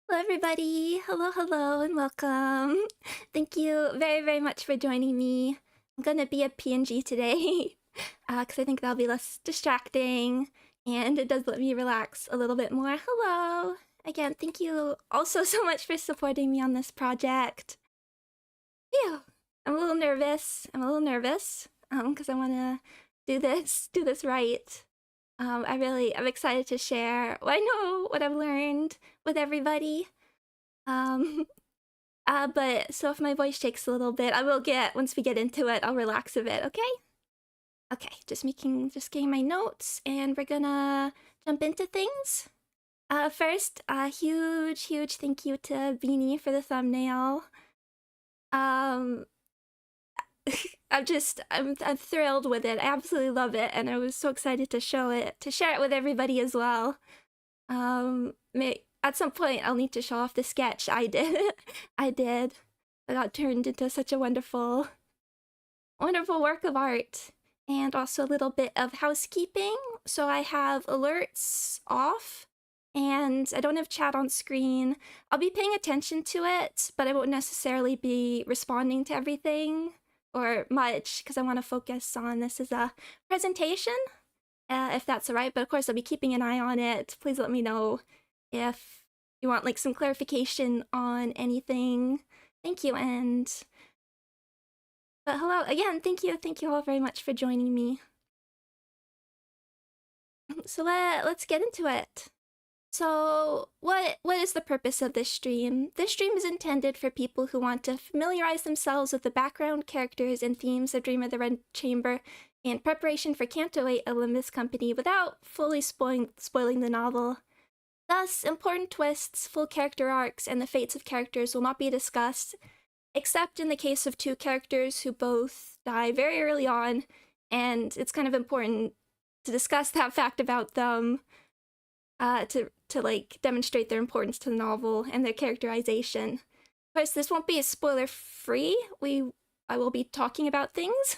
Hello, everybody. Hello, and welcome. Thank you very much for joining me. I'm gonna be a PNG today, because I think that'll be less distracting, and it does let me relax a little bit more. Hello! Again, thank you also so much for supporting me on this project. Phew! I'm a little nervous, because I wanna do this right. I'm excited to share what I know, what I've learned with everybody. But so if my voice shakes a little bit, once we get into it, I'll relax a bit, okay? Okay, just getting my notes, and we're gonna jump into things. First, a huge thank you to Beanie for the thumbnail. I'm thrilled with it. I absolutely love it, and I was so excited to share it with everybody as well. At some point I'll need to show off the sketch I did. It got turned into such a wonderful work of art. And also a little bit of housekeeping. So I have alerts off, and I don't have chat on screen. I'll be paying attention to it, but I won't necessarily be responding to everything or much, because I want to focus on this as a presentation, if that's alright. But of course I'll be keeping an eye on it. Please let me know if you want like some clarification on anything. Thank you. But hello again, thank you all very much for joining me. So let's get into it. So what is the purpose of this stream? This stream is intended for people who want to familiarize themselves with the background, characters, and themes of Dream of the Red Chamber in preparation for Canto 8 of Limbus Company without fully spoiling the novel. Thus, important twists, full character arcs, and the fates of characters will not be discussed, except in the case of two characters who both die very early on, and it's kind of important to discuss that fact about them, to like demonstrate their importance to the novel and their characterization. Of course, this won't be spoiler-free. I will be talking about things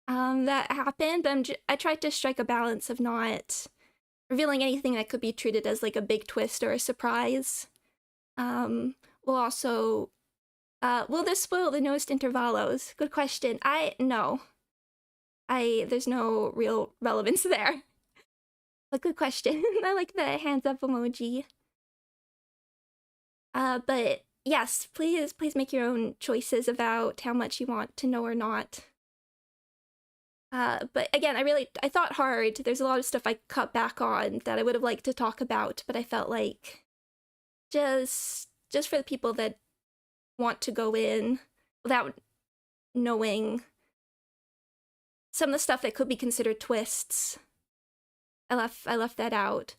that happened, but I tried to strike a balance of not revealing anything that could be treated as like a big twist or a surprise. We'll also will this spoil the newest intervalos? Good question. No. There's no real relevance there. But good question. I like the hands up emoji. But yes, please make your own choices about how much you want to know or not. But again, I thought hard. There's a lot of stuff I cut back on that I would have liked to talk about, but I felt like just for the people that want to go in without knowing some of the stuff that could be considered twists, I left that out.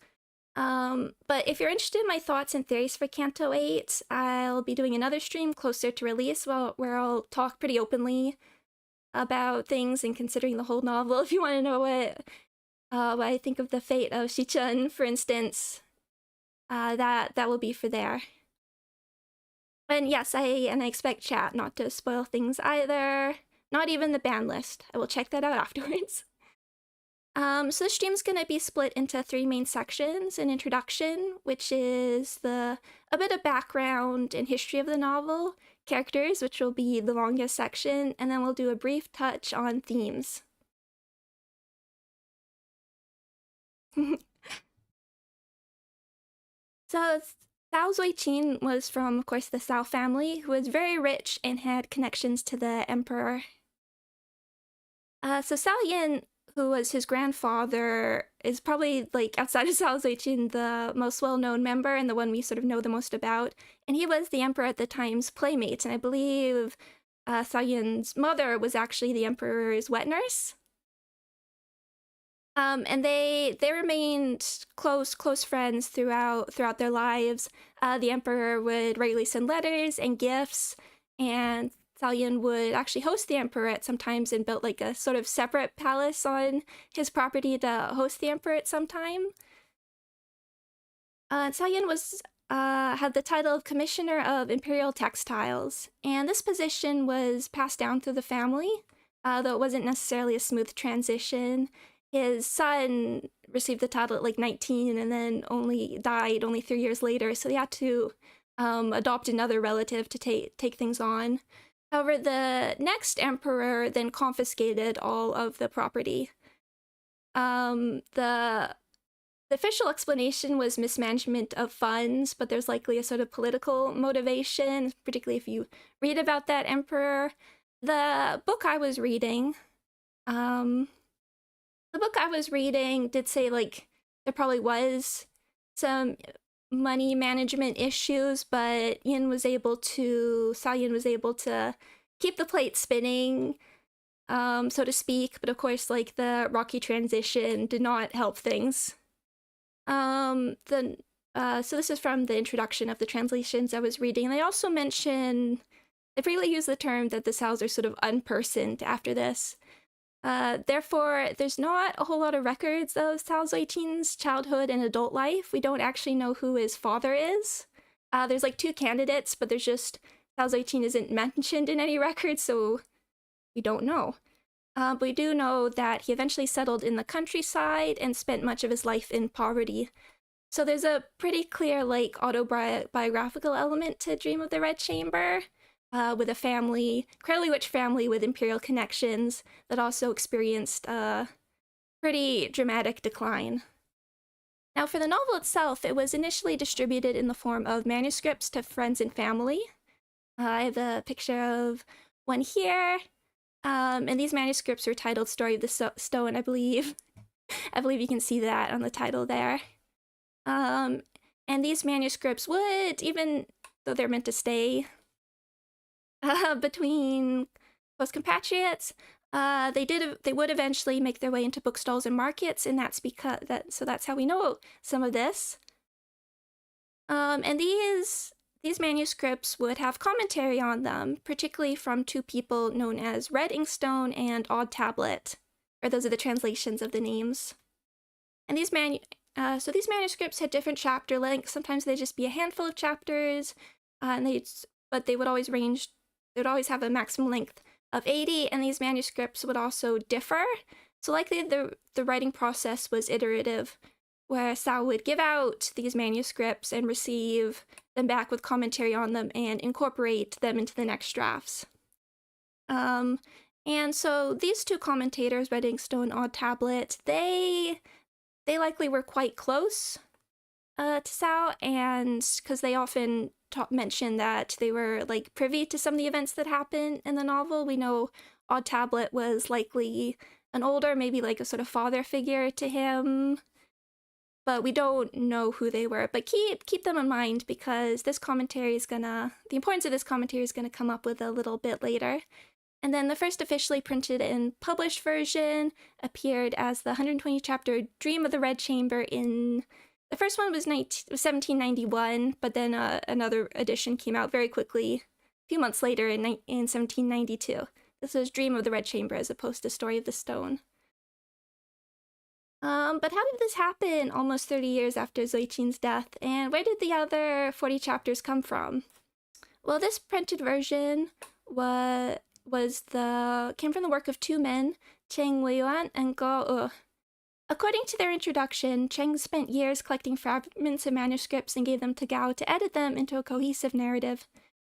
But if you're interested in my thoughts and theories for Canto 8, I'll be doing another stream closer to release where I'll talk pretty openly about things and considering the whole novel. If you want to know what I think of the fate of Xichun, for instance, that will be for there. And yes, I expect chat not to spoil things either. Not even the ban list. I will check that out afterwards. So the stream's gonna be split into 3 main sections: an introduction, which is a bit of background and history of the novel, characters, which will be the longest section, and then we'll do a brief touch on themes. So Cao Zuiqin was from, of course, the Cao family, who was very rich and had connections to the emperor. So Cao Yin, who was his grandfather, is probably, like, outside of Cao Zuiqin, the most well-known member and the one we sort of know the most about. And he was the emperor at the time's playmate, and I believe Cao Yin's mother was actually the emperor's wet nurse. And they remained close friends throughout their lives. The emperor would regularly send letters and gifts, and Cao Yin would actually host the emperor at sometimes and built like a sort of separate palace on his property to host the emperor at some time. Cao Yin had the title of Commissioner of Imperial Textiles, and this position was passed down through the family, though it wasn't necessarily a smooth transition. his son received the title at like 19 and then died only 3 years later, so he had to adopt another relative to take things on. However, the next emperor then confiscated all of the property. The official explanation was mismanagement of funds, but there's likely a sort of political motivation, particularly if you read about that emperor. The book I was reading did say, like, there probably was some money management issues, but Xiao Yun was able to keep the plate spinning, so to speak. But of course, like, the rocky transition did not help things. So this is from the introduction of the translations I was reading. They also mention, they freely use the term that the Saos are sort of unpersoned after this. Therefore, there's not a whole lot of records of Cao Zuiqin's childhood and adult life. We don't actually know who his father is. There's like 2 candidates, but there's just Cao Zuiqin isn't mentioned in any records, so we don't know. But we do know that he eventually settled in the countryside and spent much of his life in poverty. So there's a pretty clear, like, autobiographical element to Dream of the Red Chamber, with a family, incredibly rich family with imperial connections that also experienced a pretty dramatic decline. Now, for the novel itself, it was initially distributed in the form of manuscripts to friends and family. I have a picture of one here. And these manuscripts were titled Story of the Stone, I believe. I believe you can see that on the title there. And these manuscripts would, even though they're meant to stay between close compatriots, they would eventually make their way into bookstores and markets, and that's how we know some of this. And these manuscripts would have commentary on them, particularly from 2 people known as Red Inkstone and Odd Tablet, or those are the translations of the names. And these manuscripts had different chapter lengths. Sometimes they'd just be a handful of chapters, but they would always have a maximum length of 80, and these manuscripts would also differ. So likely the writing process was iterative, where Cao would give out these manuscripts and receive them back with commentary on them and incorporate them into the next drafts. And so these 2 commentators, Red Inkstone and Odd Tablet, they likely were quite close to Cao, and because they often mention that they were, like, privy to some of the events that happen in the novel. We know Odd Tablet was likely an older, maybe like a sort of father figure to him, but we don't know who they were. But keep them in mind, because the importance of this commentary is gonna come up with a little bit later. And then the first officially printed and published version appeared as the 120 chapter Dream of the Red Chamber the first one was 1791, but then another edition came out very quickly, a few months later in 1792. This was Dream of the Red Chamber as opposed to Story of the Stone. But how did this happen almost 30 years after Zuiqin's death, and where did the other 40 chapters come from? Well, this printed version came from the work of 2 men, Cheng Weiyuan and Ge. According to their introduction, Cheng spent years collecting fragments of manuscripts and gave them to Gao to edit them into a cohesive narrative.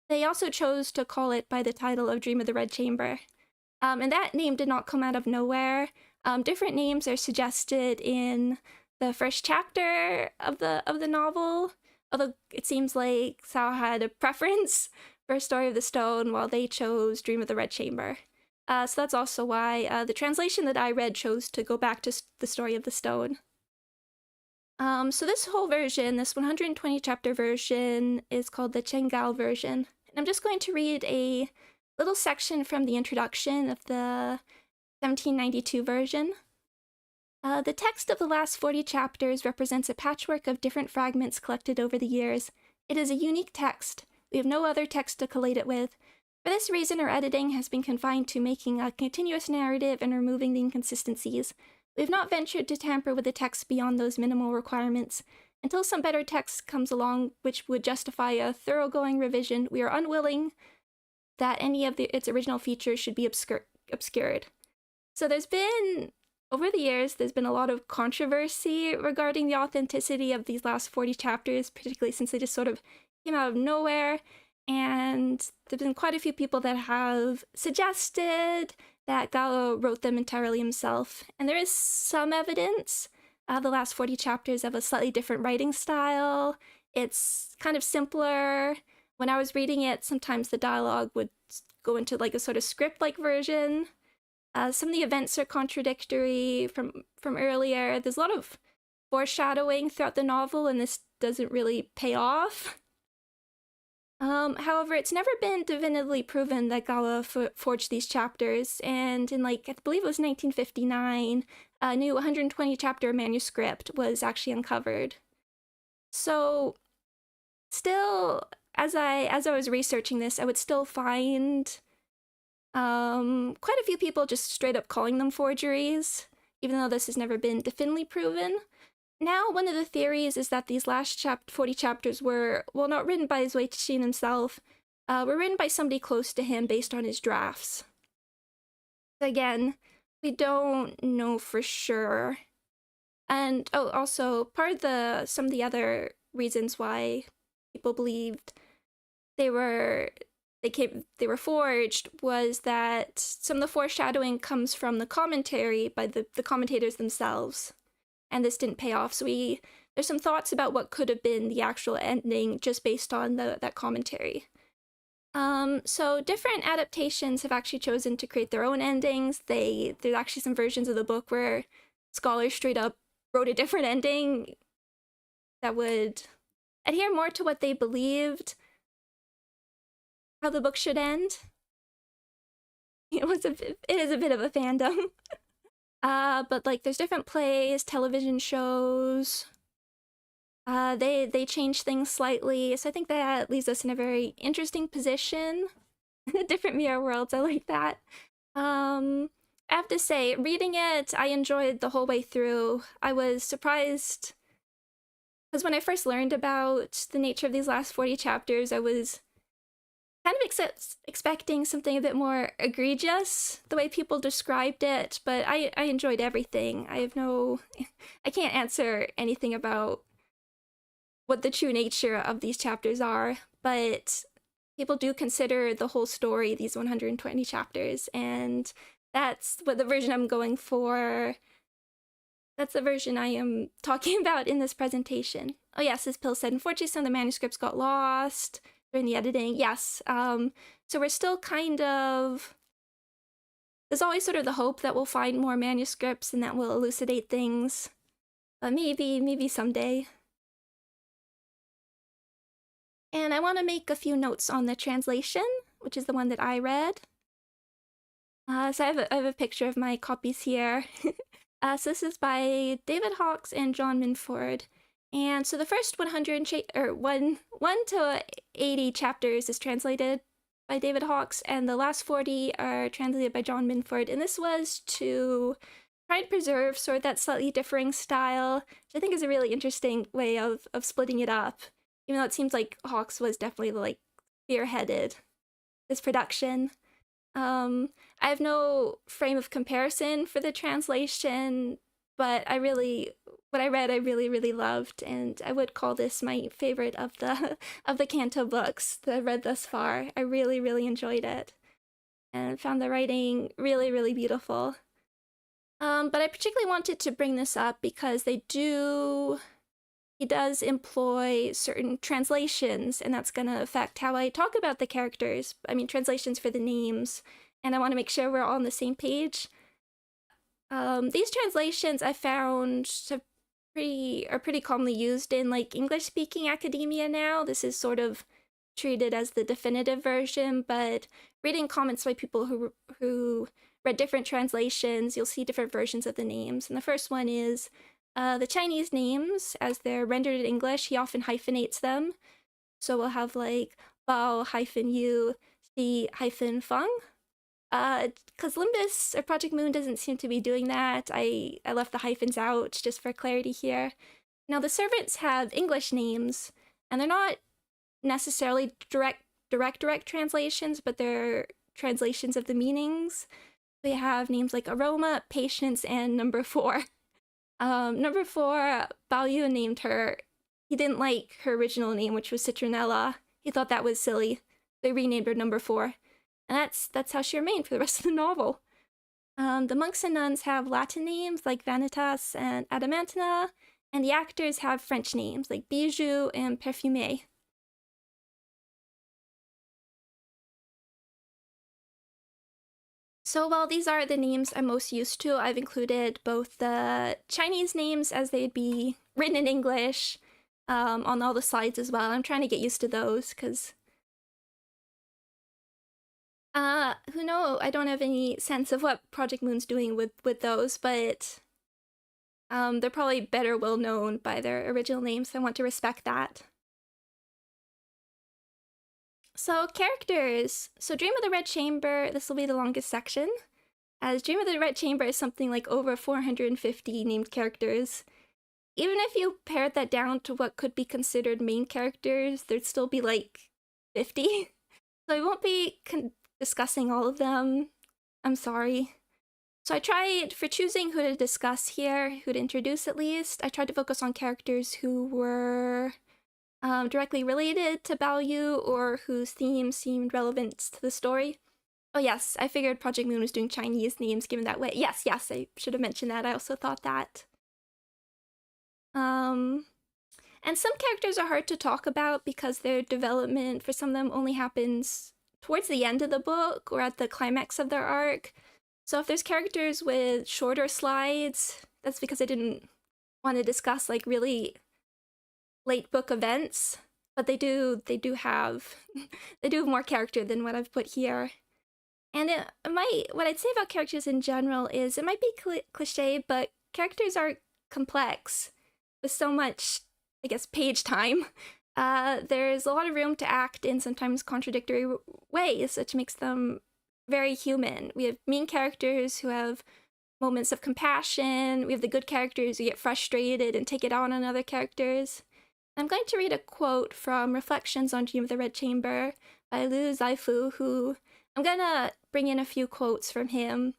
They also chose to call it by the title of Dream of the Red Chamber. And that name did not come out of nowhere. Different names are suggested in the first chapter of the novel, although it seems like Cao had a preference for Story of the Stone while they chose Dream of the Red Chamber. So that's also why the translation that I read chose to go back to the Story of the Stone. So this whole version, this 120 chapter version, is called the Chenggao version. And I'm just going to read a little section from the introduction of the 1792 version. The text of the last 40 chapters represents a patchwork of different fragments collected over the years. It is a unique text. We have no other text to collate it with. For this reason, our editing has been confined to making a continuous narrative and removing the inconsistencies. We have not ventured to tamper with the text beyond those minimal requirements. Until some better text comes along which would justify a thoroughgoing revision, we are unwilling that any of its original features should be obscured. So there's been over the years, there's been a lot of controversy regarding the authenticity of these last 40 chapters, particularly since they just sort of came out of nowhere. And there's been quite a few people that have suggested that Gao wrote them entirely himself. And there is some evidence. The last 40 chapters have a slightly different writing style. It's kind of simpler. When I was reading it, sometimes the dialogue would go into like a sort of script-like version. Some of the events are contradictory from earlier. There's a lot of foreshadowing throughout the novel, and this doesn't really pay off. However, it's never been definitively proven that Gao forged these chapters, and in I believe it was 1959, a new 120-chapter manuscript was actually uncovered. So, still, as I was researching this, I would still find quite a few people just straight up calling them forgeries, even though this has never been definitively proven. Now, one of the theories is that these last 40 chapters were, well, not written by Xue Baochai himself, were written by somebody close to him based on his drafts. Again, we don't know for sure. And, oh, also, part of some of the other reasons why people believed they were forged was that some of the foreshadowing comes from the commentary by the commentators themselves. And this didn't pay off, so there's some thoughts about what could have been the actual ending just based on that commentary. So different adaptations have actually chosen to create their own endings. There's actually some versions of the book where scholars straight up wrote a different ending that would adhere more to what they believed how the book should end. It is a bit of a fandom. But there's different plays, television shows. They change things slightly, so I think that leaves us in a very interesting position. Different mirror worlds, I like that. I have to say, reading it, I enjoyed the whole way through. I was surprised, because when I first learned about the nature of these last 40 chapters, I was kind of expecting something a bit more egregious, the way people described it, but I enjoyed everything. I can't answer anything about what the true nature of these chapters are, but people do consider the whole story these 120 chapters, and that's what the version I'm going for. That's the version I am talking about in this presentation. Oh yes, as Pill said, unfortunately some of the manuscripts got lost during the editing. Yes, so we're still kind of... There's always sort of the hope that we'll find more manuscripts and that will elucidate things. But maybe someday. And I want to make a few notes on the translation, which is the one that I read. So I have a picture of my copies here. So this is by David Hawkes and John Minford. And so the first 1 to 80 chapters is translated by David Hawkes, and the last 40 are translated by John Minford. And this was to try and preserve sort of that slightly differing style, which I think is a really interesting way of splitting it up. Even though it seems like Hawkes was definitely spearheaded this production. I have no frame of comparison for the translation, but what I read I really loved, and I would call this my favorite of the Canto books that I've read thus far. I really enjoyed it, and found the writing really beautiful. But I particularly wanted to bring this up because he does employ certain translations, and that's going to affect how I talk about the characters. I mean, translations for the names, and I want to make sure we're all on the same page. These translations I found are pretty commonly used in English-speaking academia now. This is sort of treated as the definitive version, but reading comments by people who read different translations, you'll see different versions of the names. And the first one is the Chinese names, as they're rendered in English, he often hyphenates them. So we'll have Bao-Yu, Xi-Feng. Because Limbus or Project Moon doesn't seem to be doing that. I left the hyphens out just for clarity here. Now the servants have English names, and they're not necessarily direct translations, but they're translations of the meanings. We have names like Aroma, Patience, and Number 4. Number 4, Baoyu named her. He didn't like her original name, which was Citronella. He thought that was silly. They renamed her Number 4. And that's how she remained for the rest of the novel. The monks and nuns have Latin names like Vanitas and Adamantina, and the actors have French names like Bijou and Parfumé. So while these are the names I'm most used to, I've included both the Chinese names as they'd be written in English on all the slides as well. I'm trying to get used to those because who knows? I don't have any sense of what Project Moon's doing with those, but they're probably better well known by their original names. So I want to respect that. So characters. So Dream of the Red Chamber, this will be the longest section, as Dream of the Red Chamber is something like over 450 named characters. Even if you pared that down to what could be considered main characters, there'd still be like 50. So I won't be discussing all of them. I'm sorry. So I tried, for choosing who to discuss here, who to introduce at least, I tried to focus on characters who were directly related to Baoyu or whose themes seemed relevant to the story. Oh yes, I figured Project Moon was doing Chinese names given that way. Yes, I should have mentioned that. I also thought that. And some characters are hard to talk about because their development for some of them only happens towards the end of the book or at the climax of their arc. So if there's characters with shorter slides, that's because I didn't want to discuss like really late book events, but they do have more character than what I've put here. And what I'd say about characters in general is it might be cliche, but characters are complex with so much, I guess, page time. There's a lot of room to act in sometimes contradictory ways, which makes them very human. We have mean characters who have moments of compassion. We have the good characters who get frustrated and take it out on other characters. I'm going to read a quote from Reflections on Dream of the Red Chamber by Liu Zaifu, who I'm going to bring in a few quotes from him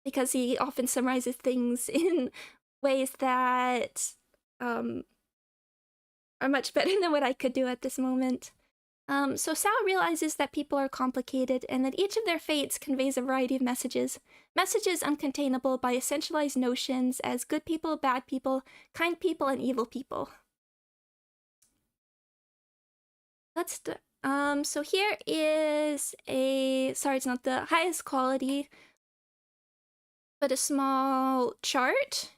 because he often summarizes things in ways that are much better than what I could do at this moment. So Sao realizes that people are complicated and that each of their fates conveys a variety of messages. Messages uncontainable by essentialized notions as good people, bad people, kind people, and evil people. So here is sorry, it's not the highest quality, but a small chart.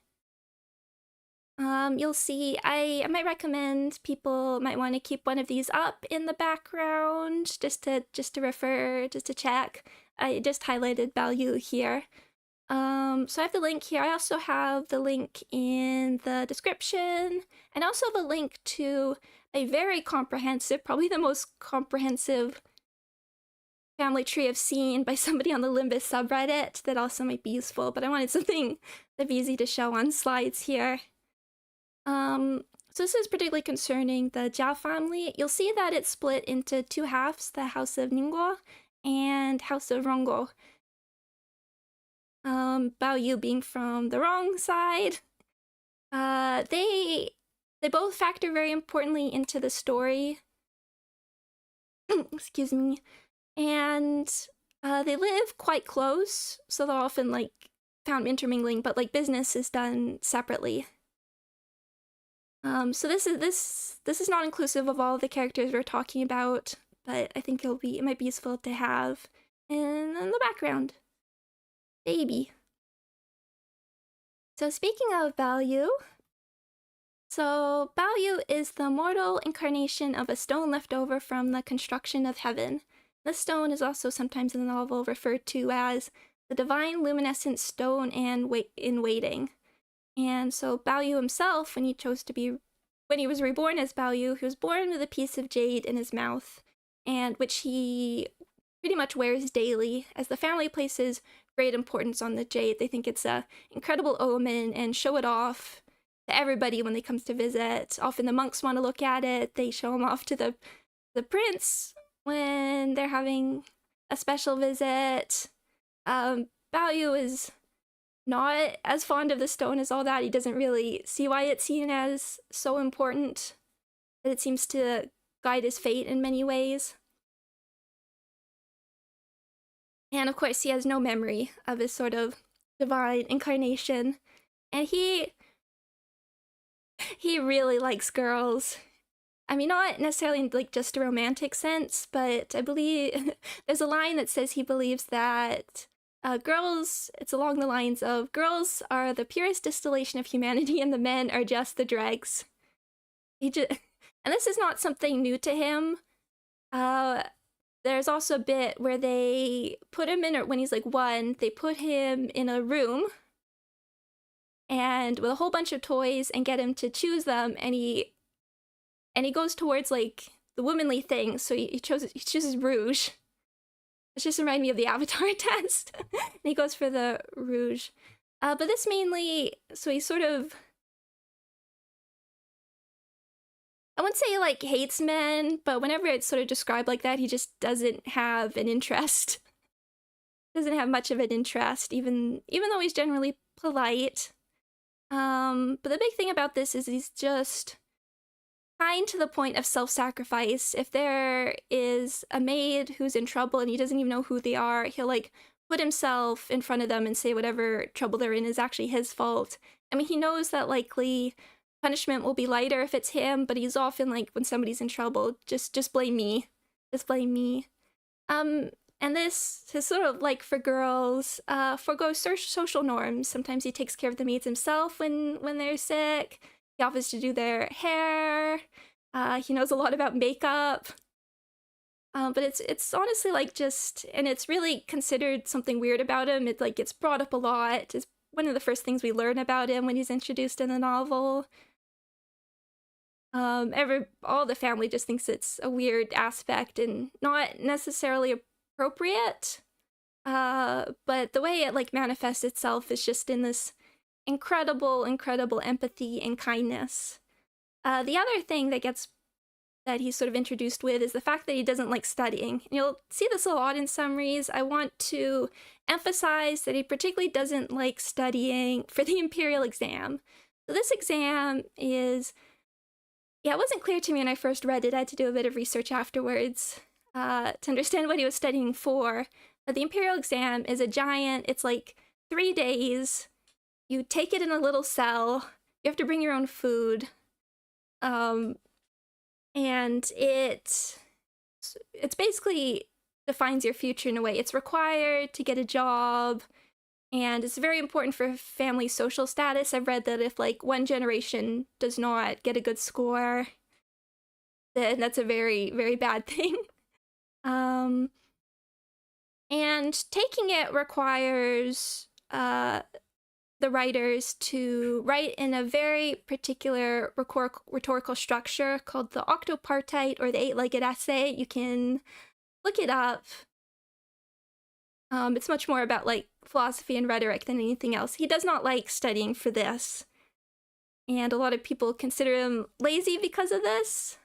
You'll see, I might recommend people might want to keep one of these up in the background just to refer, just to check. I just highlighted Baoyu here. So I have the link here. I also have the link in the description, and also have a link to a very comprehensive, probably the most comprehensive family tree I've seen by somebody on the Limbus subreddit that also might be useful, but I wanted something that'd be easy to show on slides here. So this is particularly concerning the Jia family. You'll see that it's split into two halves, the House of Ningguo and House of Rongguo. Baoyu being from the wrong side. They both factor very importantly into the story. Excuse me. And they live quite close, so they're often like found intermingling, but like business is done separately. So this is not inclusive of all the characters we're talking about, but I think it might be useful to have in the background. Baby. So speaking of Baoyu, so Baoyu is the mortal incarnation of a stone left over from the construction of heaven. This stone is also sometimes in the novel referred to as the divine luminescent stone and in waiting. And so Baoyu himself, when he was reborn as Baoyu, he was born with a piece of jade in his mouth, and which he pretty much wears daily, as the family places great importance on the jade. They think it's a incredible omen and show it off to everybody when they come to visit. Often the monks want to look at it. They show them off to the prince when they're having a special visit. Baoyu is not as fond of the stone as all that. He doesn't really see why it's seen as so important, that it seems to guide his fate in many ways. And of course, he has no memory of his sort of divine incarnation. And he really likes girls. I mean, not necessarily in like just a romantic sense, but I believe there's a line that says he believes that girls, it's along the lines of, girls are the purest distillation of humanity and the men are just the dregs. And this is not something new to him. There's also a bit where they put him in, or when he's like 1, they put him in a room and with a whole bunch of toys and get him to choose them, and he goes towards like the womanly thing, so he chooses rouge. It just reminded me of the Avatar test. And he goes for the rouge. But this mainly, so he sort of, I wouldn't say he like hates men, but whenever it's sort of described like that, he just doesn't have an interest. Doesn't have much of an interest, even though he's generally polite. But the big thing about this is he's just kind to the point of self-sacrifice. If there is a maid who's in trouble and he doesn't even know who they are, he'll like put himself in front of them and say whatever trouble they're in is actually his fault. I mean, he knows that likely punishment will be lighter if it's him, but he's often like, when somebody's in trouble, just blame me. Just blame me. And this is sort of like for girls, forgoes social norms. Sometimes he takes care of the maids himself when they're sick. He offers to do their hair. He knows a lot about makeup. But it's honestly like just, and it's really considered something weird about him. It like gets brought up a lot. It's one of the first things we learn about him when he's introduced in the novel. All the family just thinks it's a weird aspect and not necessarily appropriate. But the way it like manifests itself is just in this incredible empathy and kindness. The other thing that he's sort of introduced with is the fact that he doesn't like studying. And you'll see this a lot in summaries. I want to emphasize that he particularly doesn't like studying for the imperial exam. So this exam is, yeah, it wasn't clear to me when I first read it. I had to do a bit of research afterwards to understand what he was studying for. But the imperial exam is a giant, it's like 3 days. You take it in a little cell. You have to bring your own food. And it's basically defines your future in a way. It's required to get a job, and it's very important for family social status. I've read that if like one generation does not get a good score, then that's a very, very bad thing. And taking it requires the writers to write in a very particular rhetorical structure called the octopartite, or the 8-legged essay. You can look it up. It's much more about like philosophy and rhetoric than anything else. He does not like studying for this, and a lot of people consider him lazy because of this.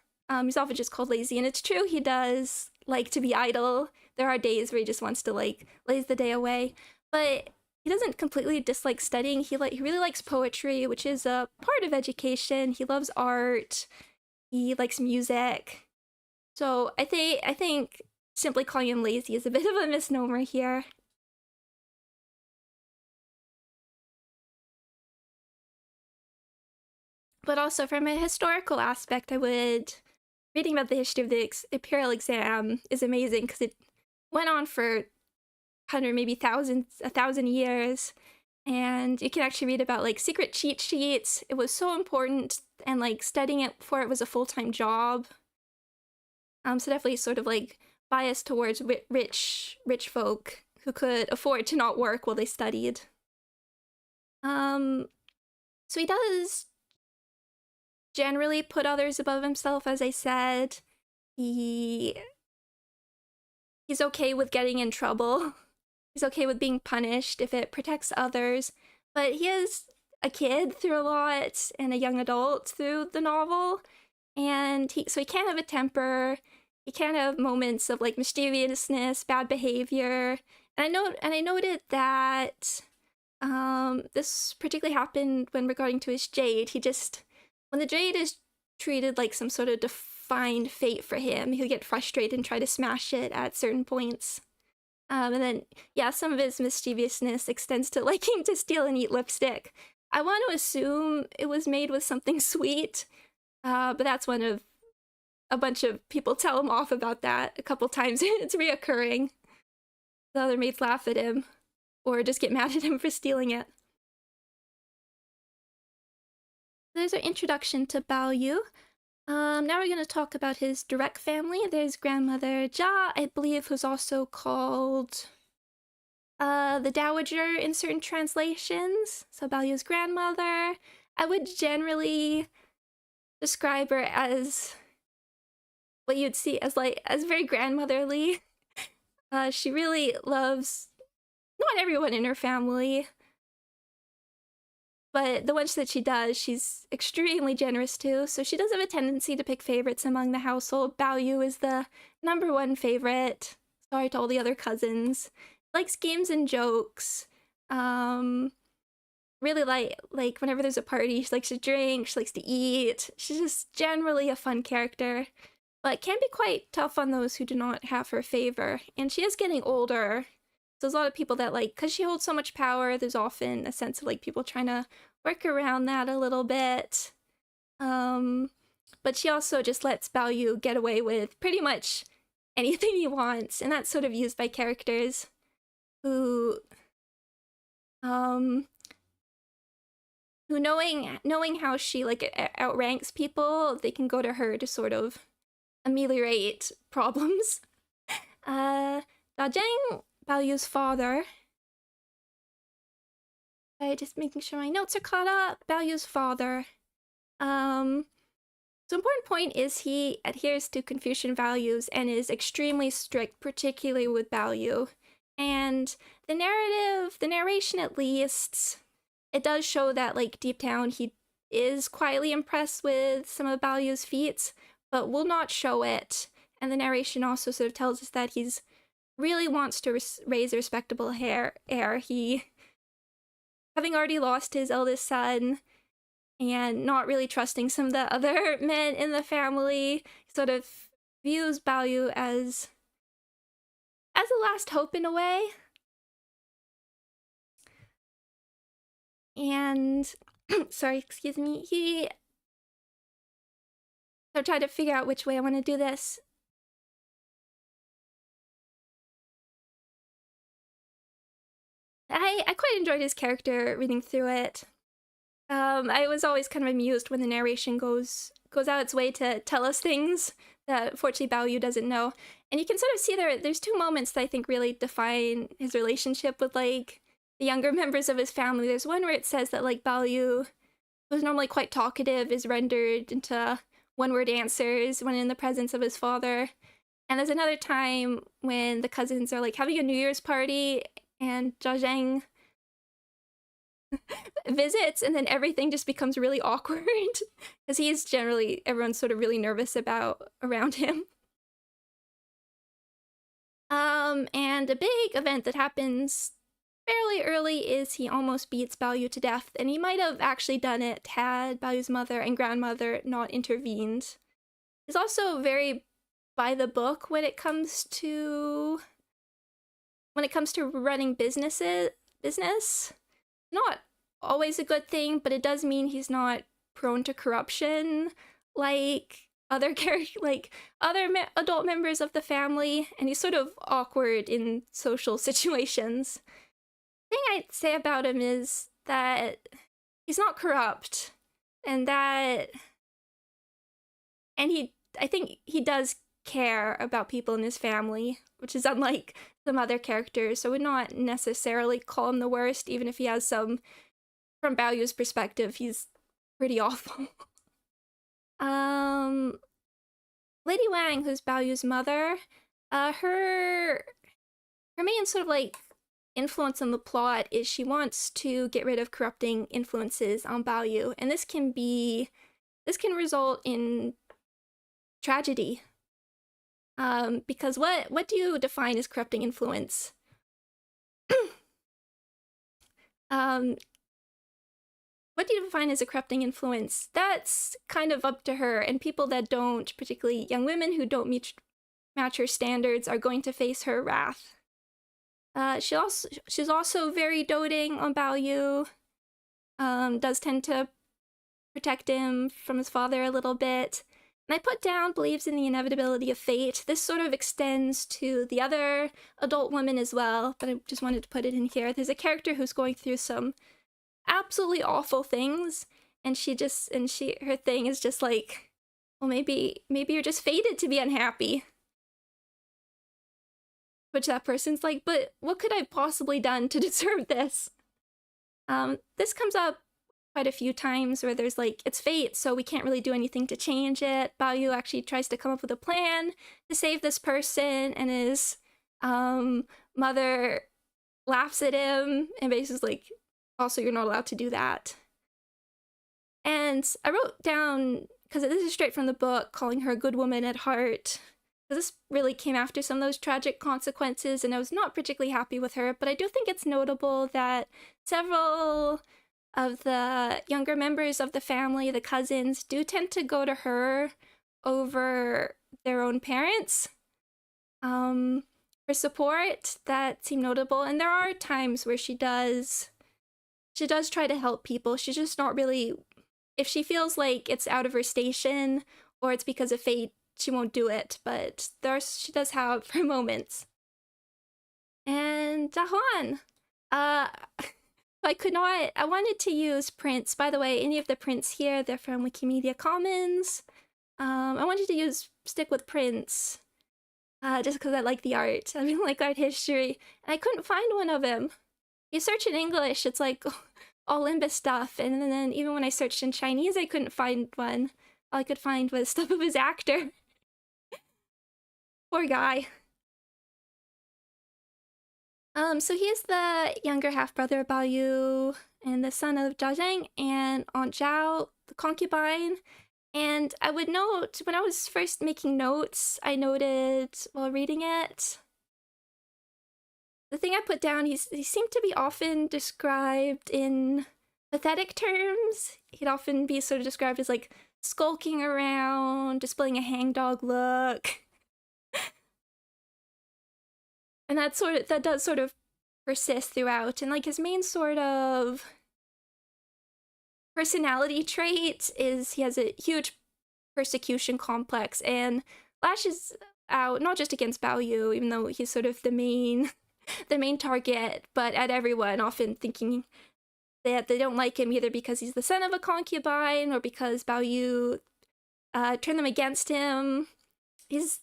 He's often just called lazy, and it's true, he does like to be idle. There are days where he just wants to like laze the day away, but he doesn't completely dislike studying. He really likes poetry, which is a part of education. He loves art. He likes music. So I think simply calling him lazy is a bit of a misnomer here. But also from a historical aspect, reading about the history of the imperial exam is amazing because it went on for 100, maybe 1,000 years, and you can actually read about like secret cheat sheets. It was so important, and like studying it for it was a full-time job. So definitely sort of like biased towards rich folk who could afford to not work while they studied. So he does generally put others above himself, as I said. He's okay with getting in trouble. He's okay with being punished if it protects others. But he is a kid through a lot and a young adult through the novel. And so he can have a temper. He can have moments of like mischievousness, bad behavior. I noted that this particularly happened when regarding to his jade. When the jade is treated like some sort of defined fate for him, he'll get frustrated and try to smash it at certain points. And then, yeah, some of his mischievousness extends to liking to steal and eat lipstick. I want to assume it was made with something sweet, but that's one of a bunch of people tell him off about that a couple times. It's reoccurring. The other maids laugh at him, or just get mad at him for stealing it. There's our introduction to Baoyu. Now we're going to talk about his direct family. There's grandmother Jia, I believe, who's also called the Dowager in certain translations. So Baoyu's grandmother. I would generally describe her as what you'd see as very grandmotherly. She really loves not everyone in her family, but the ones that she does, she's extremely generous to. So she does have a tendency to pick favorites among the household. Baoyu is the #1 favorite. Sorry to all the other cousins. Likes games and jokes. Really like whenever there's a party, she likes to drink, she likes to eat. She's just generally a fun character, but can be quite tough on those who do not have her favor. And she is getting older. So there's a lot of people that because she holds so much power, there's often a sense of people trying to work around that a little bit. But she also just lets Baoyu get away with pretty much anything he wants, and that's sort of used by characters who knowing how she outranks people, they can go to her to sort of ameliorate problems. Dajeng, Baoyu's father. Just making sure my notes are caught up. Baoyu's father. So important point is he adheres to Confucian values and is extremely strict, particularly with Baoyu. And the narration at least, it does show that deep down he is quietly impressed with some of Baoyu's feats, but will not show it. And the narration also sort of tells us that he's really wants to raise a respectable heir. He, having already lost his eldest son and not really trusting some of the other men in the family, sort of views Baoyu as a last hope in a way. And sorry, excuse me, I'm trying to figure out which way I want to do this. I quite enjoyed his character reading through it. I was always kind of amused when the narration goes out its way to tell us things that fortunately Baoyu doesn't know. And you can sort of see there's two moments that I think really define his relationship with the younger members of his family. There's one where it says that Baoyu, who's normally quite talkative, is rendered into one-word answers when in the presence of his father. And there's another time when the cousins are having a New Year's party and Jia Zheng visits, and then everything just becomes really awkward because he's generally, everyone's sort of really nervous around him. And a big event that happens fairly early is he almost beats Baoyu to death, and he might have actually done it had Baoyu's mother and grandmother not intervened. He's also very by the book when it comes to running business. Not always a good thing, but it does mean he's not prone to corruption like other adult members of the family, and he's sort of awkward in social situations. The thing I'd say about him is that he's not corrupt, and I think he does care about people in his family, which is unlike some other characters, so I would not necessarily call him the worst, even if he has some, from Baoyu's perspective, he's pretty awful. Lady Wang, who's Baoyu's mother, her main sort of influence on the plot is she wants to get rid of corrupting influences on Baoyu, and this can result in tragedy. Because what do you define as corrupting influence? Um, what do you define as a corrupting influence? That's kind of up to her, and people that don't, particularly young women who don't match her standards, are going to face her wrath. She's also very doting on Baoyu. Does tend to protect him from his father a little bit. And I put down believes in the inevitability of fate. This sort of extends to the other adult woman as well, but I just wanted to put it in here. There's a character who's going through some absolutely awful things, and her thing is just like, well, maybe you're just fated to be unhappy. Which that person's like, but what could I have possibly done to deserve this? This comes up quite a few times where there's like, it's fate, so we can't really do anything to change it. Baoyu actually tries to come up with a plan to save this person, and his mother laughs at him and basically like, also, you're not allowed to do that. And I wrote down, because this is straight from the book, calling her a good woman at heart. This really came after some of those tragic consequences, and I was not particularly happy with her, but I do think it's notable that several of the younger members of the family, the cousins, do tend to go to her over their own parents for support. That seemed notable, and there are times where she does try to help people. She's just not really, if she feels like it's out of her station or it's because of fate, she won't do it, but she does have her moments. And Jia Huan, I wanted to use prints. By the way, any of the prints here, they're from Wikimedia Commons. I wanted to stick with prints, just because I like the art. I like art history, and I couldn't find one of him. You search in English, it's like all Limbus stuff, and then even when I searched in Chinese, I couldn't find one. All I could find was stuff of his actor. Poor guy. So he is the younger half-brother of Baoyu, and the son of Jia Zheng and Aunt Zhao, the concubine. And I would note, when I was first making notes, I noted while reading it, the thing I put down, he seemed to be often described in pathetic terms. He'd often be sort of described as like skulking around, displaying a hangdog look. And that does sort of persist throughout. And like his main sort of personality trait is he has a huge persecution complex and lashes out not just against Baoyu, even though he's sort of the main target, but at everyone, often thinking that they don't like him either because he's the son of a concubine or because Baoyu turned them against him. He's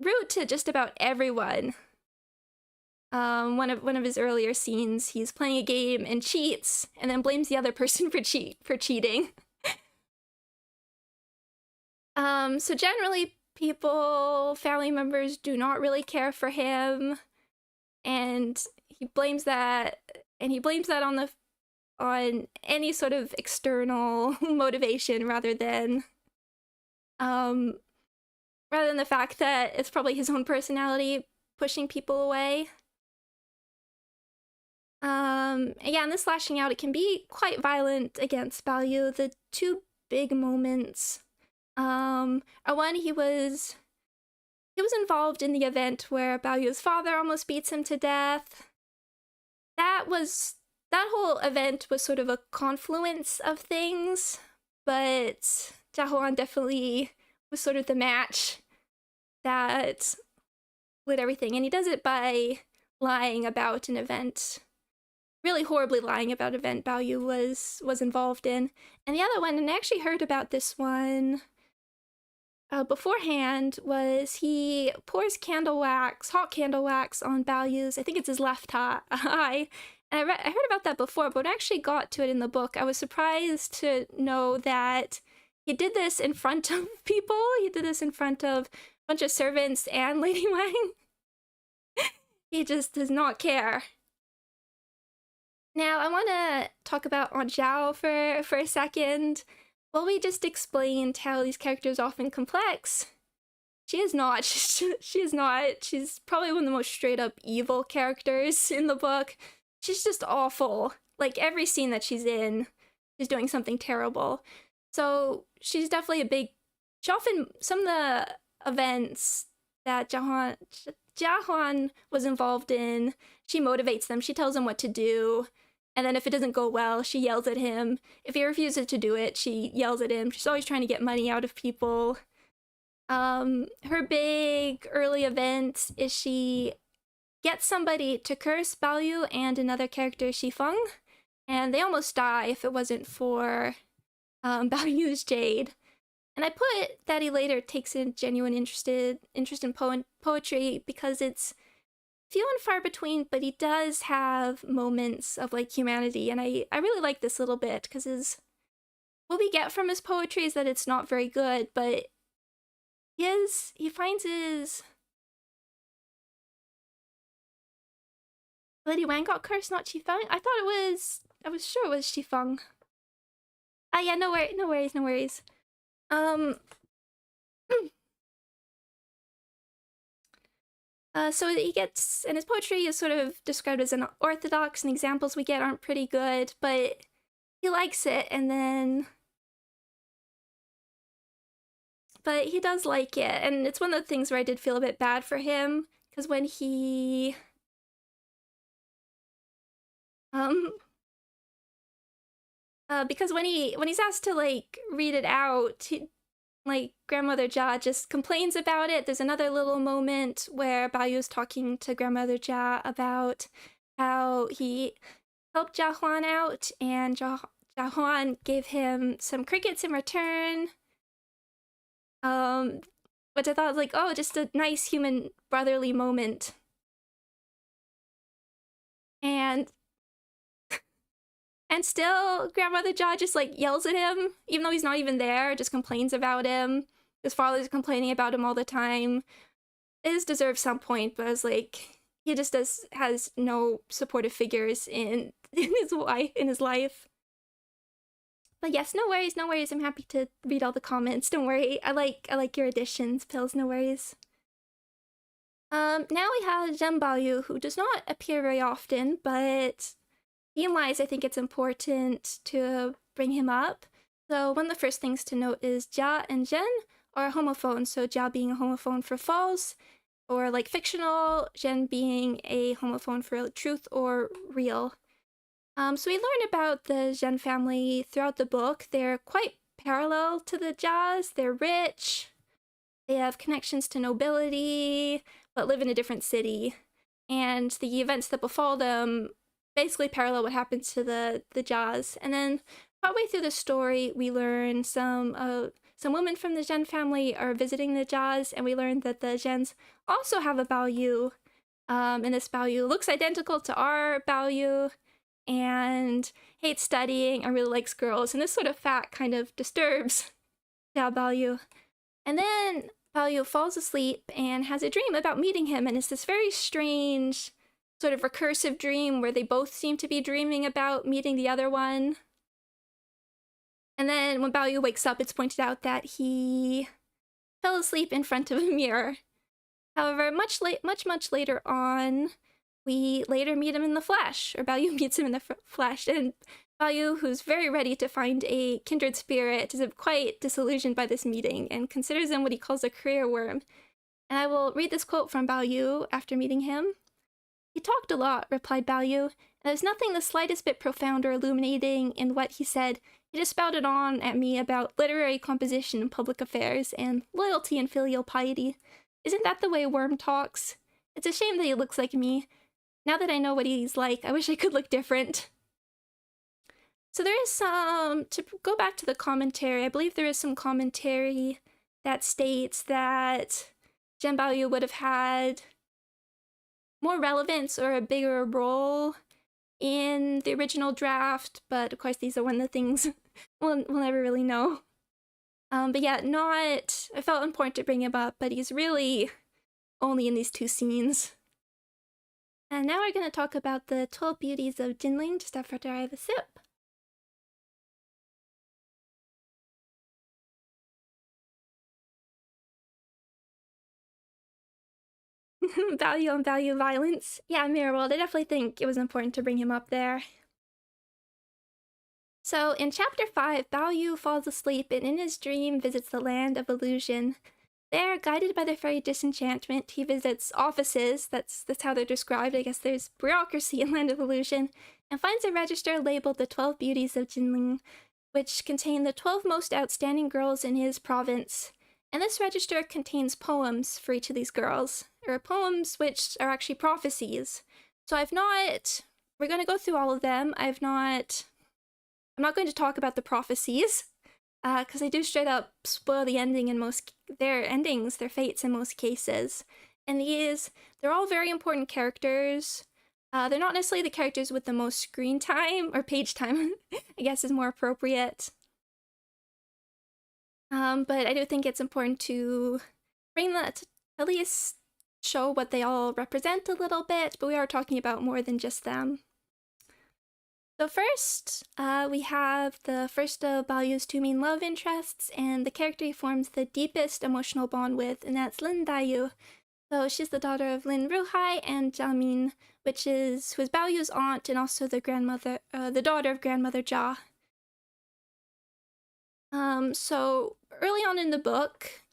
rude to just about everyone. One of his earlier scenes, he's playing a game and cheats, and then blames the other person for cheating. So generally, family members do not really care for him, and he blames that on any sort of external motivation rather than the fact that it's probably his own personality pushing people away. Yeah, and this lashing out, it can be quite violent against Baoyu. The two big moments are one, he was involved in the event where Baoyu's father almost beats him to death. That whole event was sort of a confluence of things, but Jia Huan definitely was sort of the match that lit everything, and he does it by lying about an event. Really horribly lying about an event Baoyu was involved in. And the other one, and I actually heard about this one beforehand, was he pours hot candle wax on Baoyu's, I think it's his left eye. And I heard about that before, but when I actually got to it in the book, I was surprised to know that he did this in front of people. He did this in front of a bunch of servants and Lady Wang. He just does not care. Now, I want to talk about Aunt Zhao for a second. Well, we just explained how these characters are often complex. She is not. She is not. She's probably one of the most straight-up evil characters in the book. She's just awful. like every scene that she's in, she's doing something terrible. So she's definitely a big. She often, some of the events that Jia Huan was involved in, she motivates them. She tells them what to do. And then if it doesn't go well, she yells at him. If he refuses to do it, she yells at him. She's always trying to get money out of people. Her big early event is she gets somebody to curse Baoyu and another character, Xifeng, and they almost die if it wasn't for Baoyu's jade. And I put that he later takes a genuine interest in poetry because it's few and far between, but he does have moments of like humanity, and I really like this little bit because what we get from his poetry is that it's not very good, but he finds his Lady Wang got cursed, not Xifeng. I was sure it was Xifeng. Ah yeah, no worries. So he gets, and his poetry is sort of described as unorthodox, and examples we get aren't pretty good, but he likes it, but he does like it, and it's one of the things where I did feel a bit bad for him, because when he, because when he's asked to, like, read it out, like, Grandmother Jia just complains about it. There's another little moment where Baoyu's talking to Grandmother Jia about how he helped Jia Huan out, and Jia Huan gave him some crickets in return. Which I thought was like, oh, just a nice human brotherly moment. And still, Grandmother Jia just, like, yells at him, even though he's not even there, just complains about him. His father's complaining about him all the time. It deserves some point, but I was like, he just has no supportive figures in his life. But yes, no worries. I'm happy to read all the comments. Don't worry. I like your additions, Pills, no worries. Now we have Zhen Baoyu, who does not appear very often, but theme-wise, I think it's important to bring him up. So one of the first things to note is Jia and Zhen are homophones, so Jia being a homophone for false, or like fictional, Zhen being a homophone for truth or real. So we learn about the Zhen family throughout the book. They're quite parallel to the Jias. They're rich, they have connections to nobility, but live in a different city. And the events that befall them basically parallel what happens to the Jias. And then partway through the story, we learn some women from the Zhen family are visiting the Jias, and we learn that the Zhens also have a Baoyu. And this Baoyu looks identical to our Baoyu, and hates studying and really likes girls, and this sort of fact kind of disturbs Jia Baoyu. And then Baoyu falls asleep and has a dream about meeting him, and it's this very strange sort of recursive dream where they both seem to be dreaming about meeting the other one. And then when Baoyu wakes up, it's pointed out that he fell asleep in front of a mirror. However, much later on, we later meet him in the flesh, or Baoyu meets him in the flesh, and Baoyu, who's very ready to find a kindred spirit, is quite disillusioned by this meeting and considers him what he calls a career worm. And I will read this quote from Baoyu after meeting him. "He talked a lot," replied Baoyu, "and there's nothing the slightest bit profound or illuminating in what he said. He just spouted on at me about literary composition and public affairs, and loyalty and filial piety. Isn't that the way Worm talks? It's a shame that he looks like me. Now that I know what he's like, I wish I could look different." So there is some, to go back to the commentary, I believe there is some commentary that states that Zhen Baoyu would have had more relevance or a bigger role in the original draft, but of course these are one of the things we'll never really know. But yeah, I felt important to bring him up, but he's really only in these two scenes. And now we're going to talk about the 12 Beauties of Jinling, just after I have a sip. Value on value violence. Yeah, Mirror World, I definitely think it was important to bring him up there. So in chapter 5, Baoyu falls asleep and in his dream visits the land of illusion. There, guided by the fairy disenchantment, he visits offices, that's how they're described, I guess there's bureaucracy in Land of Illusion, and finds a register labeled the 12 Beauties of Jinling, which contain the 12 most outstanding girls in his province. And this register contains poems for each of these girls, or poems which are actually prophecies. So we're going to go through all of them. I'm not going to talk about the prophecies, because they do straight up spoil the ending in their fates in most cases. And they're all very important characters. They're not necessarily the characters with the most screen time, or page time, I guess is more appropriate. But I do think it's important to bring that, at least show what they all represent a little bit, but we are talking about more than just them. So first, we have the first of Baoyu's two main love interests, and the character he forms the deepest emotional bond with, and that's Lin Daiyu. So she's the daughter of Lin Ruhai and Jiamin, who is Baoyu's aunt and also the daughter of grandmother Jia. So early on in the book,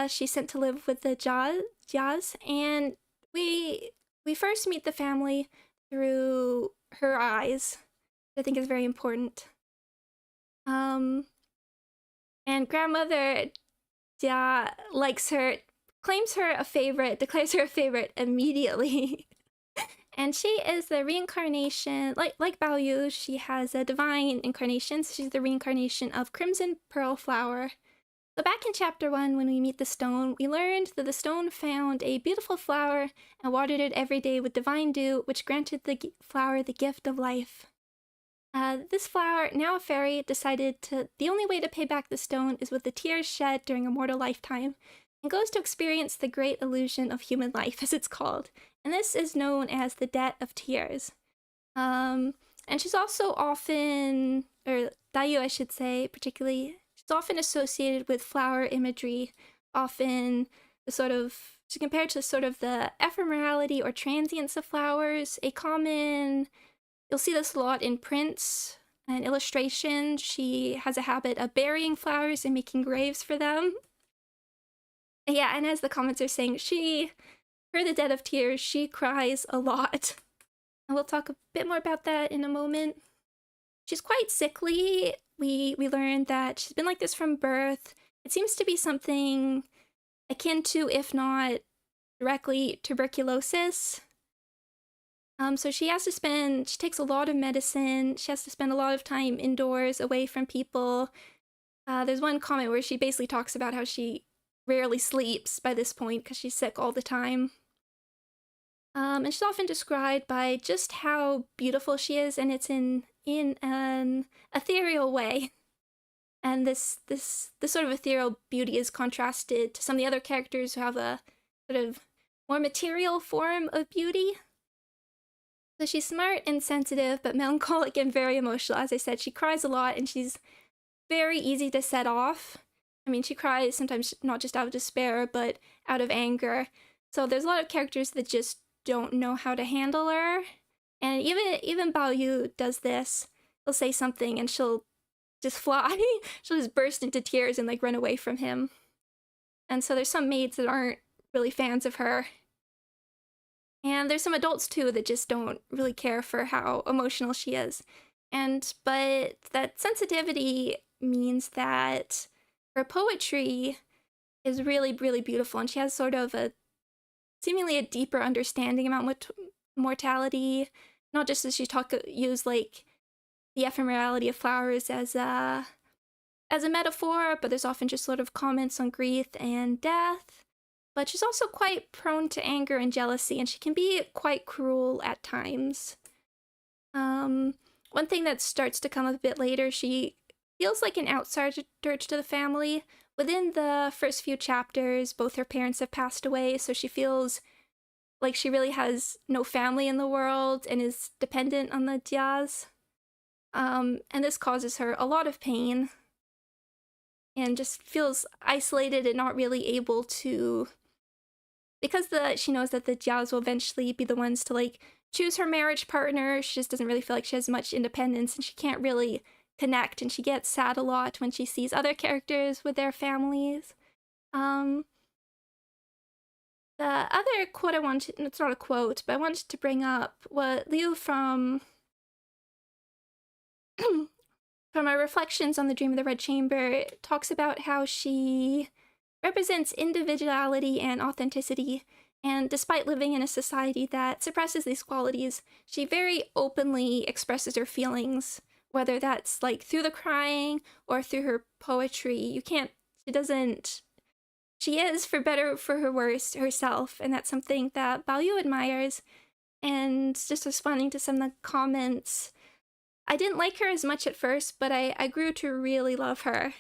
she's sent to live with the Jias, and we first meet the family through her eyes, which I think is very important. And grandmother Jia declares her a favorite immediately. And she is the reincarnation, like Baoyu, she has a divine incarnation, so she's the reincarnation of Crimson Pearl Flower. So back in chapter 1, when we meet the stone, we learned that the stone found a beautiful flower and watered it every day with divine dew, which granted the flower the gift of life. This flower, now a fairy, decided the only way to pay back the stone is with the tears shed during a mortal lifetime, and goes to experience the great illusion of human life, as it's called. And this is known as the debt of tears. And she's also often, or Daiyu I should say, particularly, she's often associated with flower imagery, often she's compared to sort of the ephemerality or transience of flowers. You'll see this a lot in prints and illustrations. She has a habit of burying flowers and making graves for them. Yeah, and as the comments are saying, for the debt of tears, she cries a lot. And we'll talk a bit more about that in a moment. She's quite sickly. We learned that she's been like this from birth. It seems to be something akin to, if not directly, tuberculosis. So she takes a lot of medicine. She has to spend a lot of time indoors, away from people. There's one comment where she basically talks about how she rarely sleeps by this point because she's sick all the time. And she's often described by just how beautiful she is, and it's in an ethereal way. And this sort of ethereal beauty is contrasted to some of the other characters who have a sort of more material form of beauty. So she's smart and sensitive, but melancholic and very emotional. As I said, she cries a lot, and she's very easy to set off. I mean, she cries sometimes not just out of despair, but out of anger. So there's a lot of characters that just don't know how to handle her. And even Baoyu does this. He'll say something and she'll just fly. She'll just burst into tears and run away from him. And so there's some maids that aren't really fans of her. And there's some adults too that just don't really care for how emotional she is. But that sensitivity means that her poetry is really, really beautiful, and she has sort of seemingly a deeper understanding about mortality, not just as she use the ephemerality of flowers as a metaphor, but there's often just sort of comments on grief and death. But she's also quite prone to anger and jealousy, and she can be quite cruel at times. One thing that starts to come up a bit later, she feels like an outsider to the family. Within the first few chapters, both her parents have passed away, so she feels like she really has no family in the world and is dependent on the Jias. And this causes her a lot of pain and just feels isolated and not really able to... Because she knows that the Jias will eventually be the ones to choose her marriage partner, she just doesn't really feel like she has much independence, and she can't really connect, and she gets sad a lot when she sees other characters with their families. The other quote I wanted, it's not a quote, but I wanted to bring up what Liu from our reflections on the Dream of the Red Chamber talks about how she represents individuality and authenticity, and despite living in a society that suppresses these qualities, she very openly expresses her feelings, whether that's like through the crying or through her poetry. She is, for better or for her worse, herself, and that's something that Baoyu admires. And just responding to some of the comments, I didn't like her as much at first, but I grew to really love her,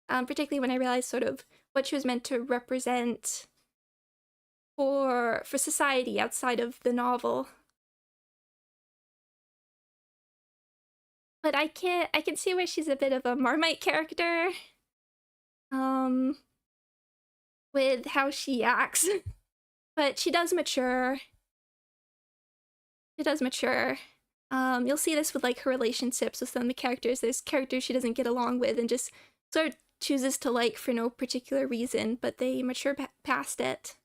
particularly when I realized sort of what she was meant to represent for society outside of the novel. But I can see where she's a bit of a Marmite character, with how she acts. But she does mature. You'll see this with like her relationships with some of the characters. There's characters she doesn't get along with and just sort of chooses to like for no particular reason, but they mature past it.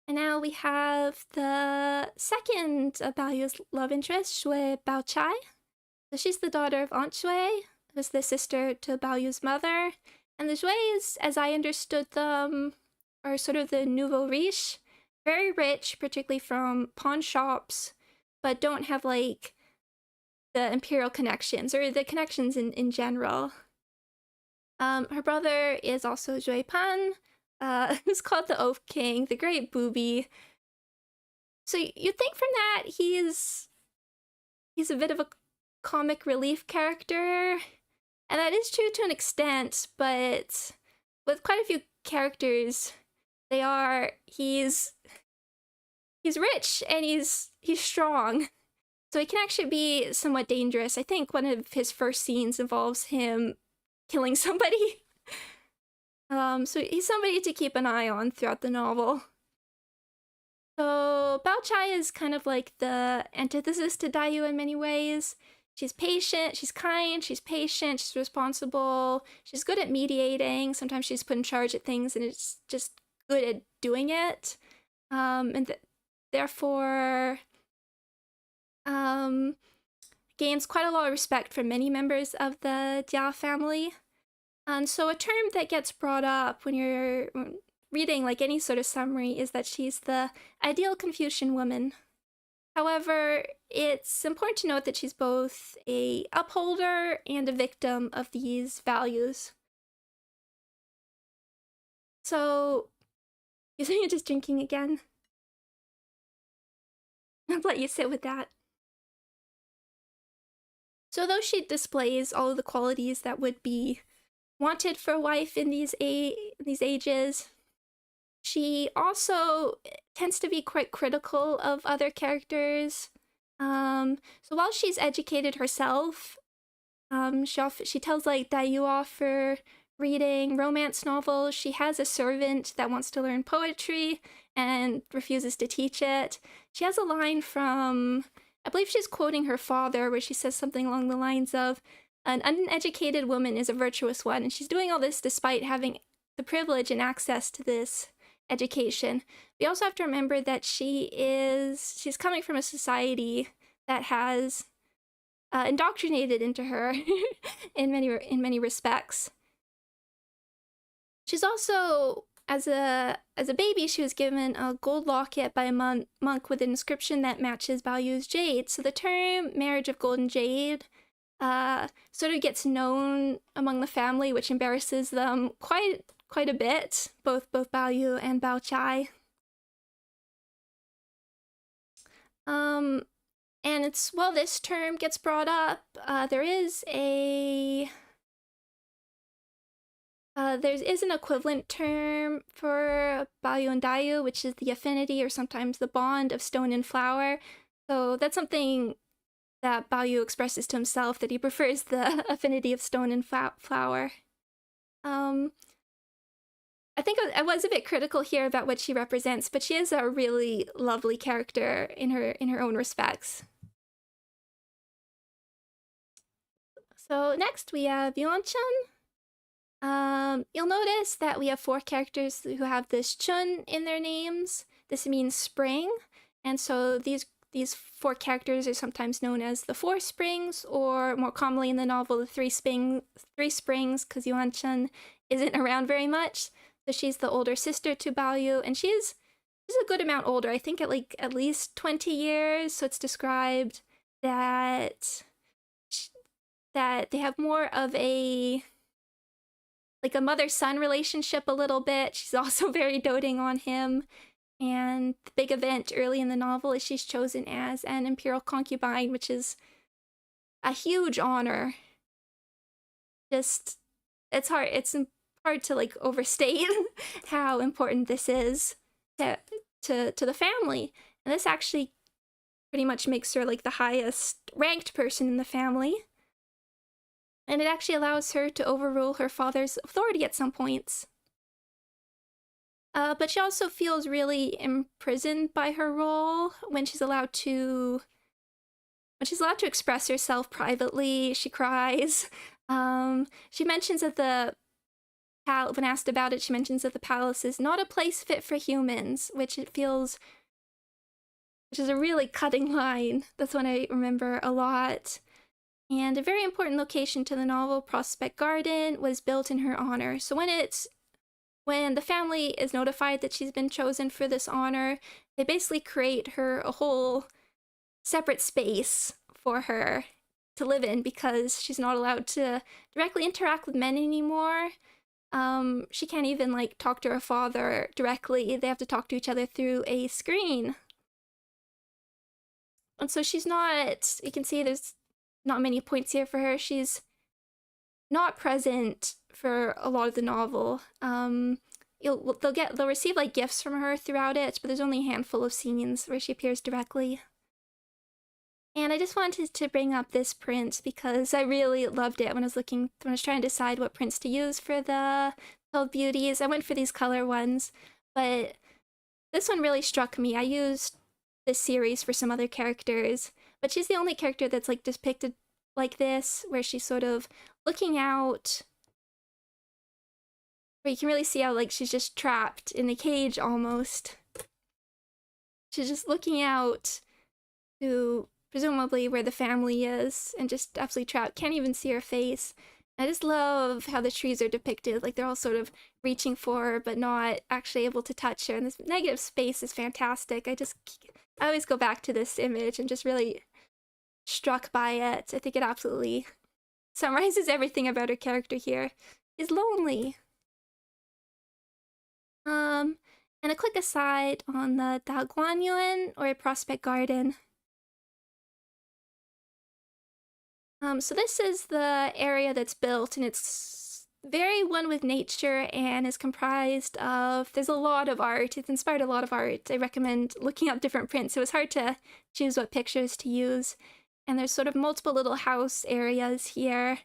And now we have the second of Baoyu's love interest, Xue Baochai. So she's the daughter of Aunt Xue, who's the sister to Baoyu's mother. And the Xues, as I understood them, are sort of the nouveau riche, very rich, particularly from pawn shops, but don't have like the imperial connections or the connections in general. Her brother is also Xue Pan, who's called the Oath King, the great booby. So you'd think from that he's a bit of a comic relief character, and that is true to an extent, but with quite a few characters, he's rich and he's strong, so he can actually be somewhat dangerous. I think one of his first scenes involves him killing somebody. So he's somebody to keep an eye on throughout the novel. So Baochai is kind of like the antithesis to Daiyu in many ways. She's patient, she's kind, she's patient, she's responsible, she's good at mediating. Sometimes she's put in charge at things and it's just good at doing it. Therefore gains quite a lot of respect from many members of the Jia family. And so a term that gets brought up when you're reading like any sort of summary is that she's the ideal Confucian woman. However, it's important to note that she's both a upholder and a victim of these values. So, you're just drinking again. I'll let you sit with that. So though she displays all of the qualities that would be wanted for a wife in these ages, she also tends to be quite critical of other characters. So while she's educated herself, she tells like Daiyu off for reading romance novels. She has a servant that wants to learn poetry and refuses to teach it. She has a line from, I believe she's quoting her father, where she says something along the lines of, "An uneducated woman is a virtuous one," and she's doing all this despite having the privilege and access to this education. We also have to remember that she's coming from a society that has indoctrinated into her in many respects. She's also, as a baby, she was given a gold locket by a monk with an inscription that matches Baoyu's jade. So the term marriage of golden jade sort of gets known among the family, which embarrasses them quite a bit, both Baoyu and Baochai. And it's, while this term gets brought up, there is an equivalent term for Baoyu and Daiyu, which is the affinity or sometimes the bond of stone and flower. So that's something that Baoyu expresses to himself, that he prefers the affinity of stone and flower. I think I was a bit critical here about what she represents, but she is a really lovely character in her own respects. So next we have Yuanchun. You'll notice that we have 4 characters who have this chun in their names. This means spring, and so these 4 characters are sometimes known as the 4 springs, or more commonly in the novel, the 3 springs, because Yuanchun isn't around very much. So she's the older sister to Baoyu, and she's a good amount older. I think at least 20 years. So it's described that they have more of a mother-son relationship a little bit. She's also very doting on him. And the big event early in the novel is she's chosen as an imperial concubine, which is a huge honor. It's hard to overstate how important this is to the family. And this actually pretty much makes her the highest ranked person in the family. And it actually allows her to overrule her father's authority at some points. But she also feels really imprisoned by her role when she's allowed to express herself privately. She cries. She mentions that when asked about it, she mentions that the palace is not a place fit for humans, which is a really cutting line. That's one I remember a lot. And a very important location to the novel, Prospect Garden, was built in her honor. So when the family is notified that she's been chosen for this honor, they basically create her a whole separate space for her to live in, because she's not allowed to directly interact with men anymore. She can't even talk to her father directly. They have to talk to each other through a screen. And so she's not, you can see there's not many points here for her. She's not present for a lot of the novel. They'll receive gifts from her throughout it, but there's only a handful of scenes where she appears directly. And I just wanted to bring up this print because I really loved it when I was trying to decide what prints to use for the 12 Beauties. I went for these color ones, but this one really struck me. I used this series for some other characters, but she's the only character that's depicted like this, where she's sort of looking out, where you can really see how she's just trapped in a cage almost. She's just looking out to presumably where the family is, and just absolutely trapped, can't even see her face. I just love how the trees are depicted, they're all sort of reaching for her but not actually able to touch her, and this negative space is fantastic. I always go back to this image and just really struck by it. I think it absolutely summarizes everything about her character here. Is lonely. And a quick aside on the Daguanyuan, or a Prospect Garden. So this is the area that's built, and it's very one with nature and is comprised of, there's a lot of art. It's inspired a lot of art. I recommend looking up different prints. It was hard to choose what pictures to use. And there's sort of multiple little house areas here,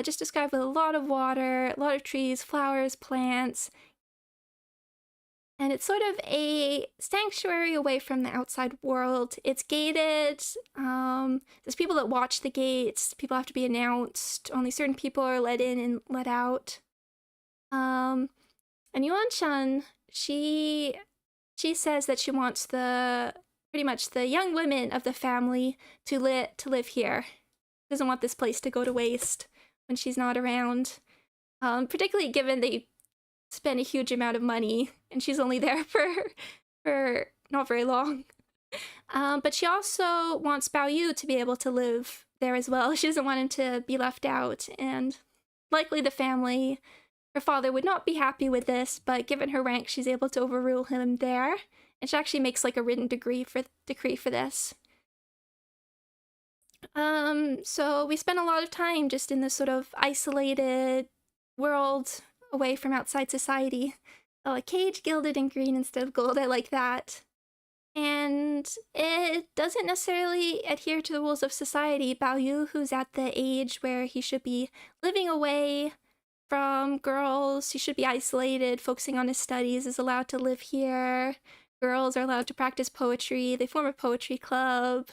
just described with a lot of water, a lot of trees, flowers, plants. And it's sort of a sanctuary away from the outside world. It's gated. There's people that watch the gates. People have to be announced. Only certain people are let in and let out. And Yuanchun, she says that she wants pretty much the young women of the family to live here. Doesn't want this place to go to waste when she's not around. Particularly given they spend a huge amount of money and she's only there for not very long. But she also wants Baoyu to be able to live there as well. She doesn't want him to be left out, and likely the family, her father would not be happy with this, but given her rank, she's able to overrule him there. And she actually makes a written decree for this. So we spend a lot of time just in this sort of isolated world away from outside society. Oh, a cage gilded in green instead of gold. I like that. And it doesn't necessarily adhere to the rules of society. Baoyu, who's at the age where he should be living away from girls, he should be isolated, focusing on his studies, is allowed to live here. Girls are allowed to practice poetry. They form a poetry club.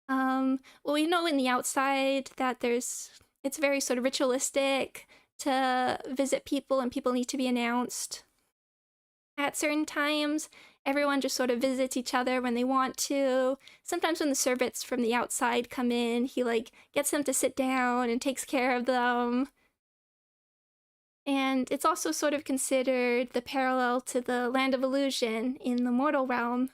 Well, we know in the outside that there's It's very sort of ritualistic to visit people, and people need to be announced at certain times. Everyone just sort of visits each other when they want to. Sometimes when the servants from the outside come in, he like gets them to sit down and takes care of them. And it's also sort of considered the parallel to the Land of Illusion in the mortal realm.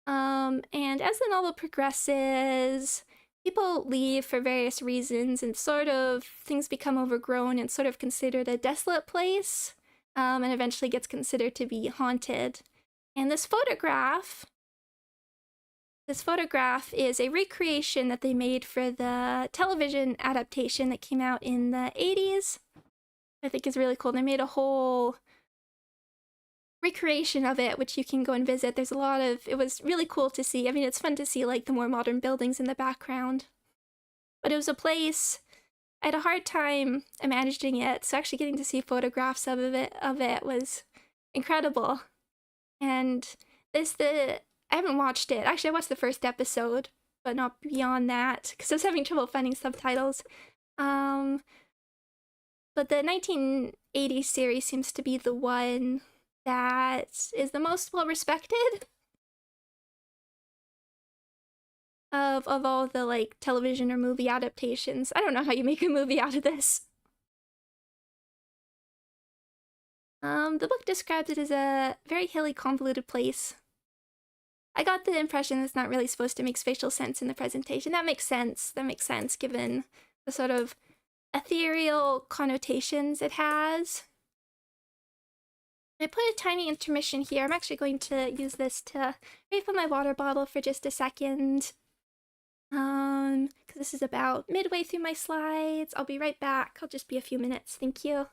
And as the novel progresses, people leave for various reasons, and sort of things become overgrown and sort of considered a desolate place, and eventually gets considered to be haunted. And this photograph is a recreation that they made for the television adaptation that came out in the 80s. I think is really cool. They made a whole recreation of it, which you can go and visit. There's a lot of, it was really cool to see. I mean, it's fun to see like the more modern buildings in the background. But it was a place, I had a hard time imagining it, so actually getting to see photographs of it was incredible. And I haven't watched it. Actually, I watched the first episode, but not beyond that, because I was having trouble finding subtitles. But the 1980s series seems to be the one that is the most well respected of all the like television or movie adaptations. I don't know how you make a movie out of this. The book describes it as a very hilly, convoluted place. I got the impression it's not really supposed to make spatial sense in the presentation. That makes sense. That makes sense given the sort of ethereal connotations it has. I put a tiny intermission here. I'm actually going to use this to refill my water bottle for just a second. Because this is about midway through my slides. I'll be right back. I'll just be a few minutes. Thank you.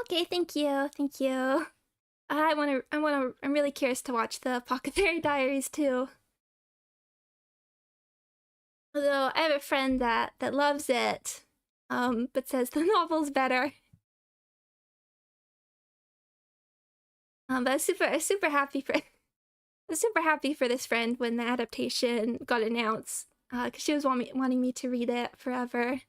Okay, thank you. Thank you. I'm really curious to watch the Apothecary Diaries too. Although I have a friend that loves it, but says the novel's better. But I was super happy for this friend when the adaptation got announced, because she was wanting me to read it forever.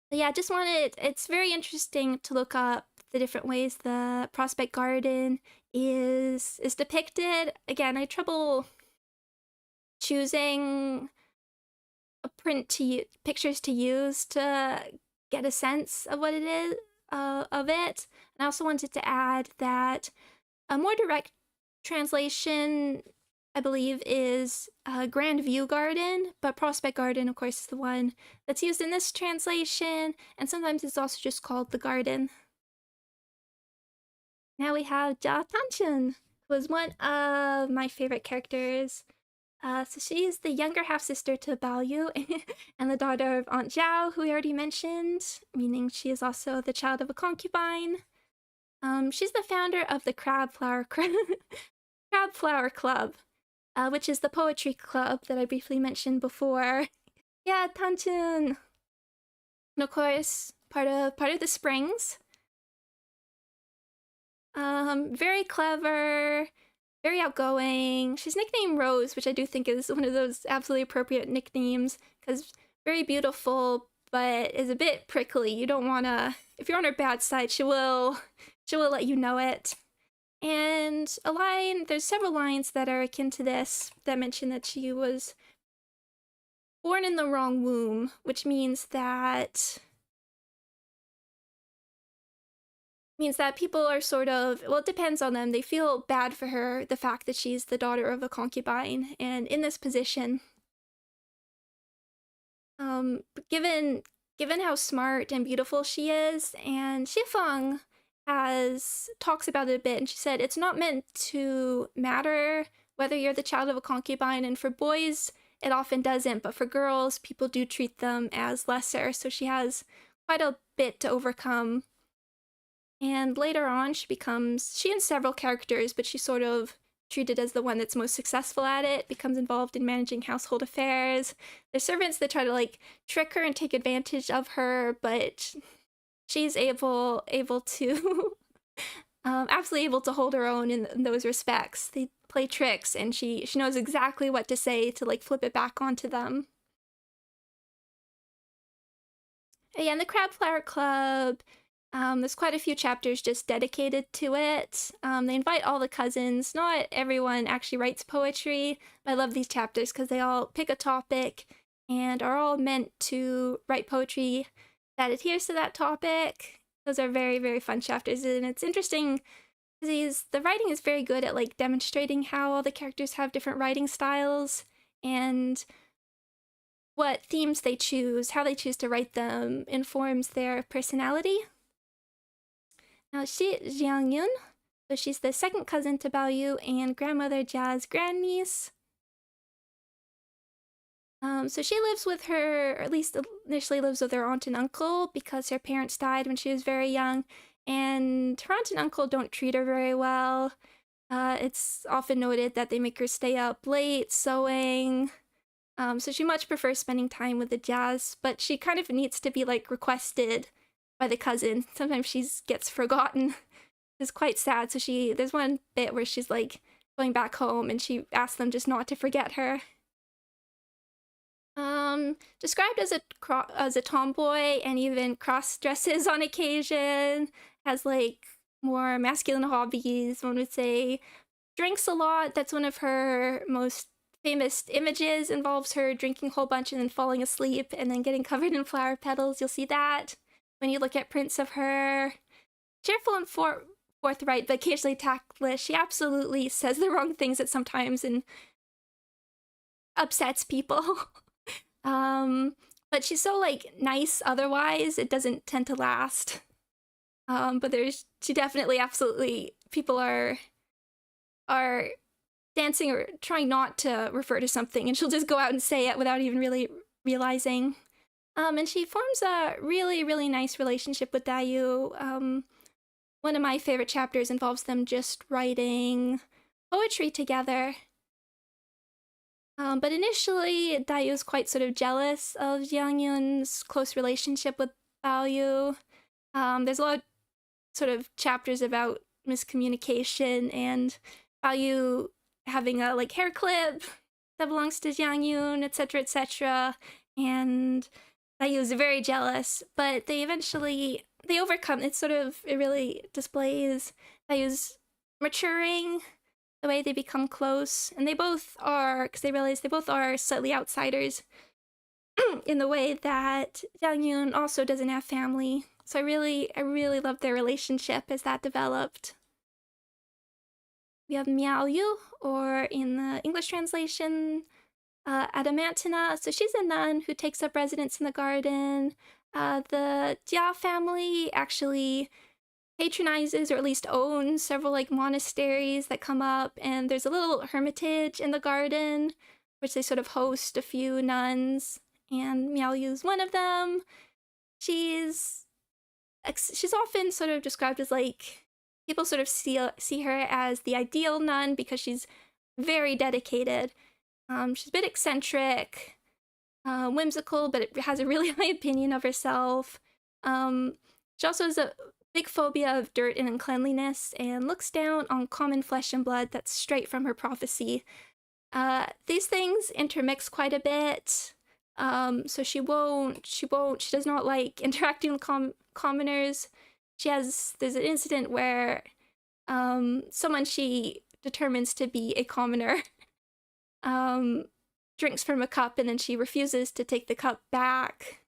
But yeah, it's very interesting to look up the different ways the Prospect Garden is depicted. Again, I had trouble choosing pictures to use to get a sense of what it is, of it. And I also wanted to add that a more direct translation, I believe, is Grand View Garden, but Prospect Garden, of course, is the one that's used in this translation, and sometimes it's also just called the garden. Now we have Jia Tanchun, who is one of my favorite characters. So she is the younger half-sister to Baoyu and the daughter of Aunt Zhao, who we already mentioned, meaning she is also the child of a concubine. She's the founder of the Crab Flower Club, which is the poetry club that I briefly mentioned before. Yeah, Tanchun. And of course, part of the Springs. Very clever, very outgoing. She's nicknamed Rose, which I do think is one of those absolutely appropriate nicknames, because very beautiful, but is a bit prickly. You don't wanna, if you're on her bad side, she will let you know it. And there's several lines that are akin to this that mention that she was born in the wrong womb, which means that people are sort of, well, it depends on them. They feel bad for her, the fact that she's the daughter of a concubine and in this position. Given how smart and beautiful she is, and Xifeng talks about it a bit, and she said it's not meant to matter whether you're the child of a concubine, and for boys it often doesn't, but for girls people do treat them as lesser, so she has quite a bit to overcome. And later on she and several characters, but she's sort of treated as the one that's most successful at it, becomes involved in managing household affairs. There's servants that try to like trick her and take advantage of her, but she's able to absolutely able to hold her own in those respects. They play tricks, and she knows exactly what to say to like flip it back onto them. Yeah, and the Crab Flower Club, there's quite a few chapters just dedicated to it. They invite all the cousins. Not everyone actually writes poetry, but I love these chapters because they all pick a topic and are all meant to write poetry that adheres to that topic. Those are very, very fun chapters, and it's interesting because the writing is very good at like demonstrating how all the characters have different writing styles and what themes they choose, how they choose to write them informs their personality. Now, Shi Xiangyun, so she's the second cousin to Baoyu and grandmother Jia's grandniece. So she lives with her, or at least initially lives with her aunt and uncle because her parents died when she was very young, and her aunt and uncle don't treat her very well. It's often noted that they make her stay up late sewing. So she much prefers spending time with the Jias, but she kind of needs to be like requested by the cousin. Sometimes she gets forgotten. It's quite sad. So there's one bit where she's like going back home and she asks them just not to forget her. Described as a tomboy and even cross-dresses on occasion, has like more masculine hobbies, one would say. Drinks a lot. That's one of her most famous images, involves her drinking a whole bunch and then falling asleep and then getting covered in flower petals. You'll see that when you look at prints of her. Cheerful and forthright, but occasionally tactless. She absolutely says the wrong things at sometimes and upsets people. But she's so like nice otherwise, it doesn't tend to last. But she definitely absolutely, people are dancing or trying not to refer to something, and she'll just go out and say it without even really realizing. And she forms a really, really nice relationship with Daiyu. One of my favorite chapters involves them just writing poetry together. But initially, Daiyu is quite sort of jealous of Xiangyun's close relationship with Baoyu. There's a lot of sort of chapters about miscommunication and Baoyu having a like hair clip that belongs to Xiangyun, etc., etc. And Daiyu is very jealous, but they overcome. It really displays Daiyu's maturing, the way they become close, and they both are, because they realize they both are slightly outsiders in the way that Xiangyun also doesn't have family. So I really love their relationship as that developed. We have Miaoyu, or in the English translation, Adamantina. So she's a nun who takes up residence in the garden. The Jia family actually patronizes, or at least owns, several like monasteries that come up, and there's a little hermitage in the garden which they sort of host a few nuns, and Miaoyu's one of them. She's often sort of described as like people sort of see her as the ideal nun because she's very dedicated. She's a bit eccentric, whimsical, but it has a really high opinion of herself. She also has a big phobia of dirt and uncleanliness and looks down on common flesh and blood that's straight from her prophecy. These things intermix quite a bit. So she does not like interacting with commoners. There's an incident where someone she determines to be a commoner drinks from a cup and then she refuses to take the cup back.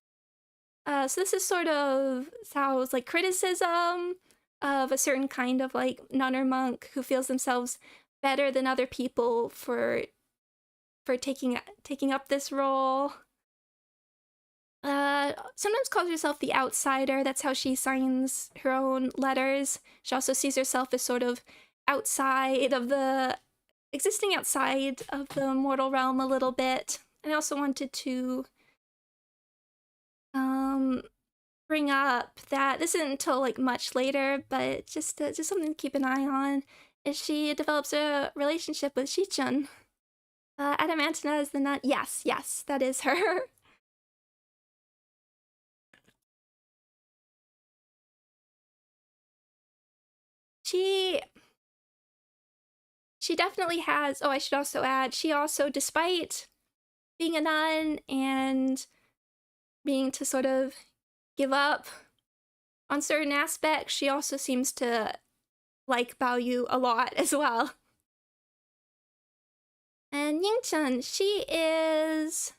So this is sort of sounds like criticism of a certain kind of like nun or monk who feels themselves better than other people for taking up this role. Sometimes calls herself the outsider. That's how she signs her own letters. She also sees herself as sort of outside of the mortal realm a little bit. And I also wanted to bring up that this isn't until like much later, but just something to keep an eye on is she develops a relationship with Shi Xiangyun. Adamantina is the nun. Yes, that is her. She definitely has. Oh, I should also add, she also, despite being a nun and being to sort of give up on certain aspects, she also seems to like Baoyu a lot as well. And Yingchun, she is,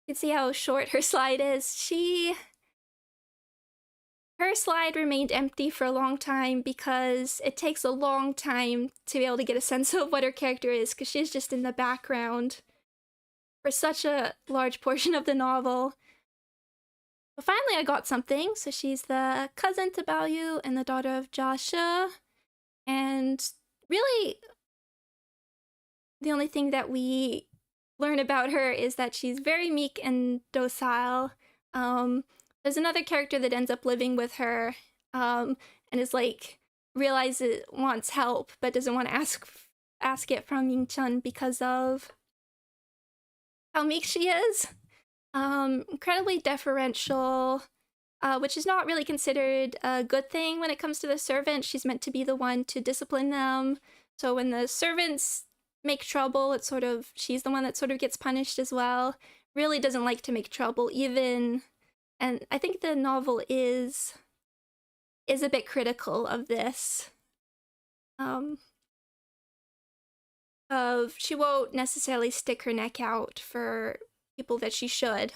you can see how short her slide is. Her slide remained empty for a long time because it takes a long time to be able to get a sense of what her character is, because she's just in the background for such a large portion of the novel. But finally I got something. So she's the cousin to Baoyu and the daughter of Jia Shi. And really, the only thing that we learn about her is that she's very meek and docile. There's another character that ends up living with her and is like, realizes wants help but doesn't want to ask it from Yingchun because of how meek she is. Incredibly deferential, which is not really considered a good thing when it comes to the servant. She's meant to be the one to discipline them. So when the servants make trouble, it's sort of, she's the one that sort of gets punished as well. Really doesn't like to make trouble even. And I think the novel is a bit critical of this. Of she won't necessarily stick her neck out for people that she should.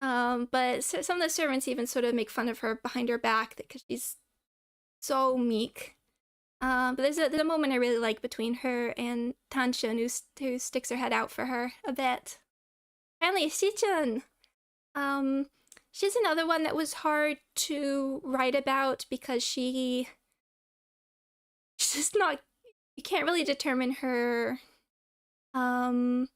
But some of the servants even sort of make fun of her behind her back because she's so meek. But there's a moment I really like between her and Tanchun, who sticks her head out for her a bit. Finally, Xichun. She's another one that was hard to write about because she's just not. You can't really determine her. Can't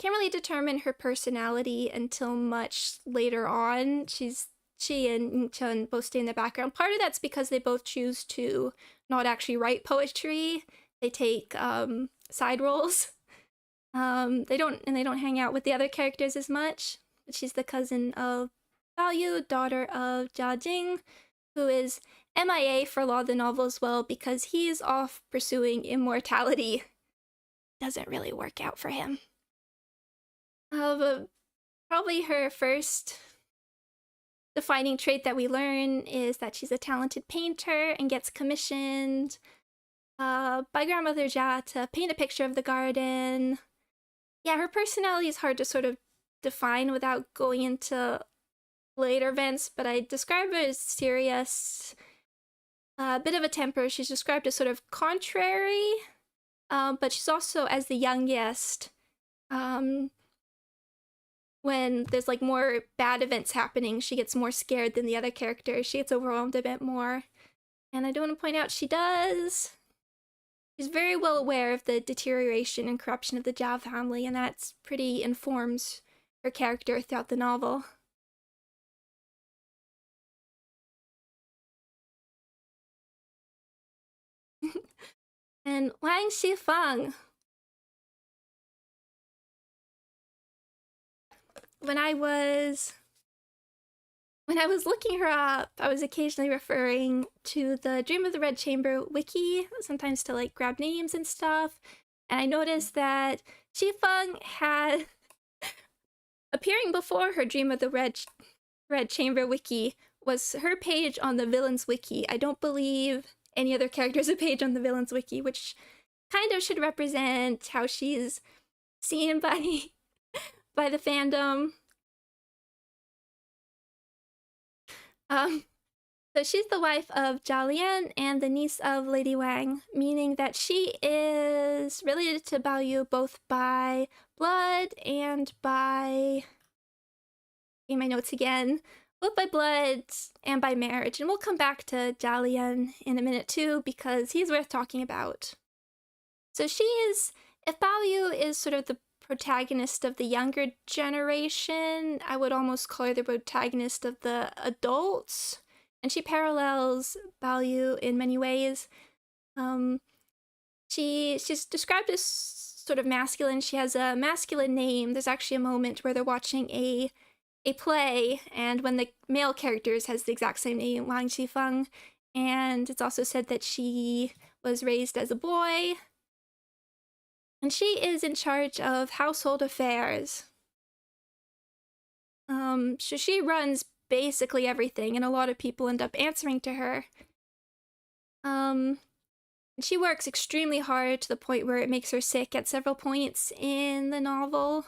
really determine her personality until much later on. She and Yingchun both stay in the background. Part of that's because they both choose to not actually write poetry. They take side roles. They don't hang out with the other characters as much. But she's the cousin of Baoyu, daughter of Jia Jing, who is MIA for a lot of the novel as well because he's off pursuing immortality. Doesn't really work out for him. But probably her first defining trait that we learn is that she's a talented painter and gets commissioned by grandmother Jia to paint a picture of the garden. Yeah, her personality is hard to sort of define without going into later events, but I describe her as serious, a bit of a temper. She's described as sort of contrary, but she's also, as the youngest, when there's like more bad events happening, she gets more scared than the other characters. She gets overwhelmed a bit more. And I do want to point out she's very well aware of the deterioration and corruption of the Jia family, and that's pretty informs her character throughout the novel. And Wang Xifeng. When I was looking her up, I was occasionally referring to the Dream of the Red Chamber wiki, sometimes to like grab names and stuff. And I noticed that Xifeng had appearing before her Dream of the Red Chamber wiki was her page on the Villains wiki. I don't believe any other characters a page on the Villains wiki, which kind of should represent how she's seen by the fandom. So she's the wife of Jia Lian and the niece of Lady Wang, meaning that she is related to Baoyu both by blood and by... in my notes again, both by blood and by marriage. And we'll come back to Jia Lian in a minute too, because he's worth talking about. So she is, if Baoyu is sort of the protagonist of the younger generation, I would almost call her the protagonist of the adults. And she parallels Baoyu in many ways. She's described as sort of masculine. She has a masculine name. There's actually a moment where they're watching a play, and when the male characters has the exact same name, Wang Xifeng, and it's also said that she was raised as a boy. And she is in charge of household affairs. So she runs basically everything, and a lot of people end up answering to her. She works extremely hard to the point where it makes her sick at several points in the novel.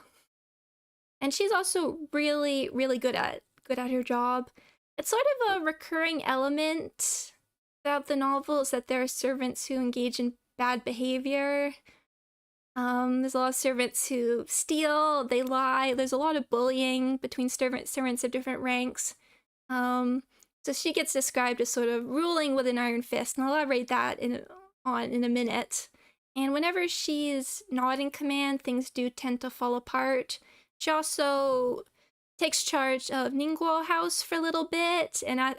And she's also really, really good at her job. It's sort of a recurring element throughout the novel is that there are servants who engage in bad behavior. There's a lot of servants who steal, they lie. There's a lot of bullying between servants of different ranks. So she gets described as sort of ruling with an iron fist, and I'll elaborate that in a minute. And whenever she's not in command, things do tend to fall apart. She also takes charge of Ningguo House for a little bit, and I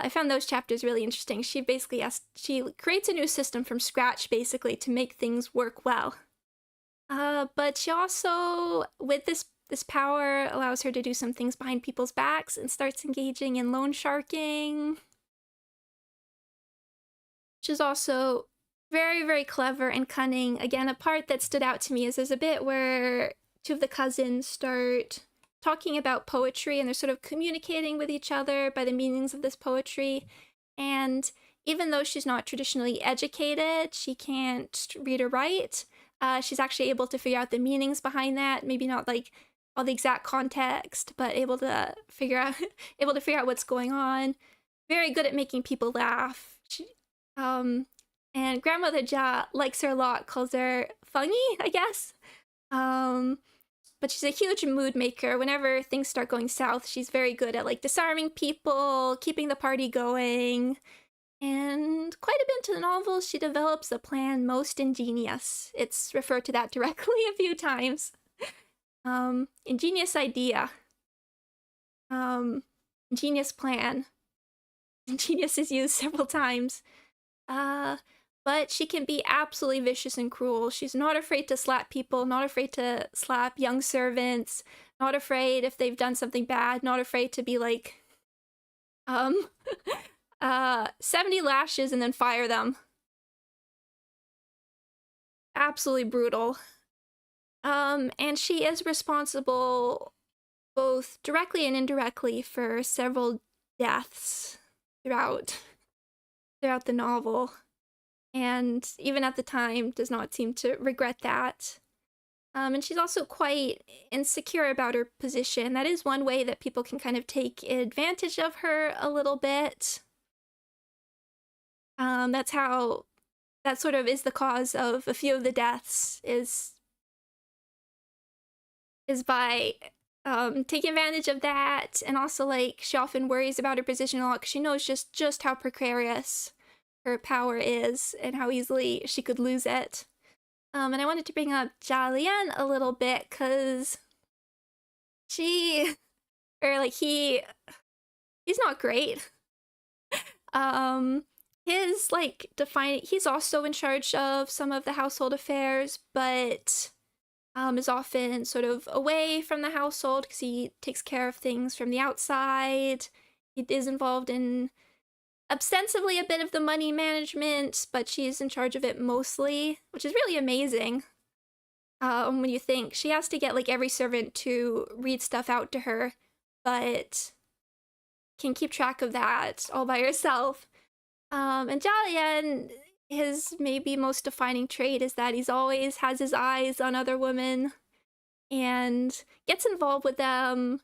found those chapters really interesting. She creates a new system from scratch, basically, to make things work well. But she also, with this power, allows her to do some things behind people's backs and starts engaging in loan sharking. She's also very, very clever and cunning. Again, a part that stood out to me is there's a bit where two of the cousins start talking about poetry, and they're sort of communicating with each other by the meanings of this poetry. And even though she's not traditionally educated, she can't read or write, she's actually able to figure out the meanings behind that. Maybe not like all the exact context, but able to figure out what's going on. Very good at making people laugh. And Grandmother Jia likes her a lot, calls her funny, I guess. But she's a huge mood maker. Whenever things start going south, she's very good at like disarming people, keeping the party going. And quite a bit into the novel, she develops the plan most ingenious. It's referred to that directly a few times. Ingenious idea. Ingenious plan. Ingenious is used several times. But she can be absolutely vicious and cruel. She's not afraid to slap people, not afraid to slap young servants, not afraid if they've done something bad, not afraid to be like, 70 lashes and then fire them. Absolutely brutal. And she is responsible both directly and indirectly for several deaths throughout the novel. And even at the time does not seem to regret that. And she's also quite insecure about her position. That is one way that people can kind of take advantage of her a little bit. That sort of is the cause of a few of the deaths, is by taking advantage of that. And also, like, she often worries about her position a lot because she knows just how precarious her power is and how easily she could lose it. And I wanted to bring up Jia Lian a little bit because he's not great. his like defining, he's also in charge of some of the household affairs, but is often sort of away from the household because he takes care of things from the outside. He is involved in ostensibly a bit of the money management, but she's in charge of it mostly, which is really amazing. When you think she has to get like every servant to read stuff out to her, but can keep track of that all by herself. And Jia, his maybe most defining trait is that he's always has his eyes on other women and gets involved with them,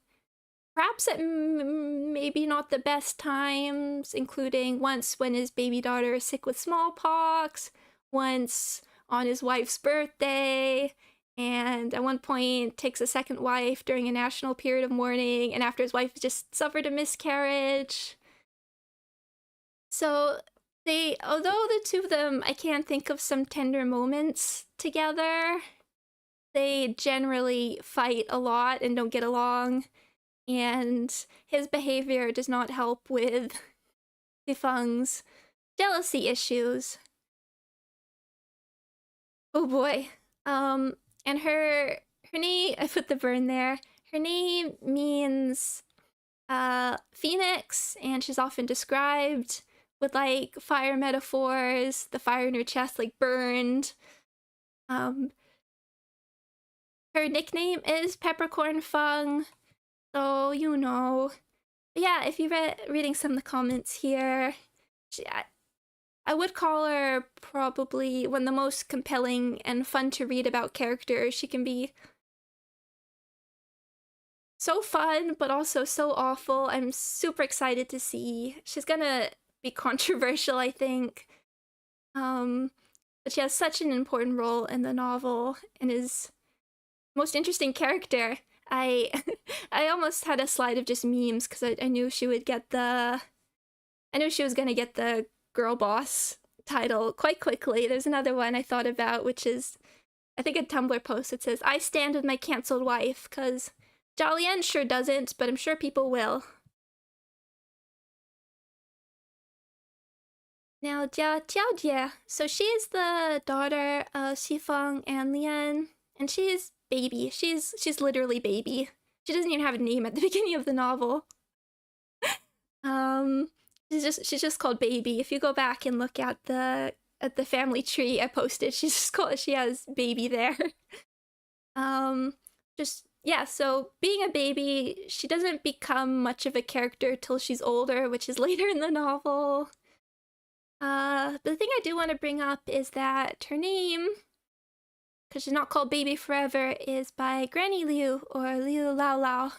perhaps at maybe not the best times, including once when his baby daughter is sick with smallpox, once on his wife's birthday, and at one point takes a second wife during a national period of mourning, and after his wife just suffered a miscarriage. So although the two of them, I can think of some tender moments together, they generally fight a lot and don't get along, and his behavior does not help with Xifeng's jealousy issues. Oh boy. And her name, I put the burn there, her name means phoenix, and she's often described with like fire metaphors, the fire in her chest like burned. Her nickname is Peppercorn Feng, so you know. But yeah, if you're reading some of the comments here, I would call her probably one of the most compelling and fun to read about characters. She can be so fun, but also so awful. I'm super excited to see. She's gonna be controversial, I think. But she has such an important role in the novel and is most interesting character. I almost had a slide of just memes because I knew she would get I knew she was gonna get the girl boss title quite quickly. There's another one I thought about, which is, I think, a Tumblr post that says, "I stand with my cancelled wife," because Jia sure doesn't, but I'm sure people will. Now, Jia Qiaojie. So she's the daughter of Xifeng and Lian, and she's baby. She's literally baby. She doesn't even have a name at the beginning of the novel. She's just called baby. If you go back and look at the family tree I posted, she has baby there. So being a baby, she doesn't become much of a character till she's older, which is later in the novel. But the thing I do want to bring up is that her name, because she's not called baby forever, is by Granny Liu, or Liu Lao Lao,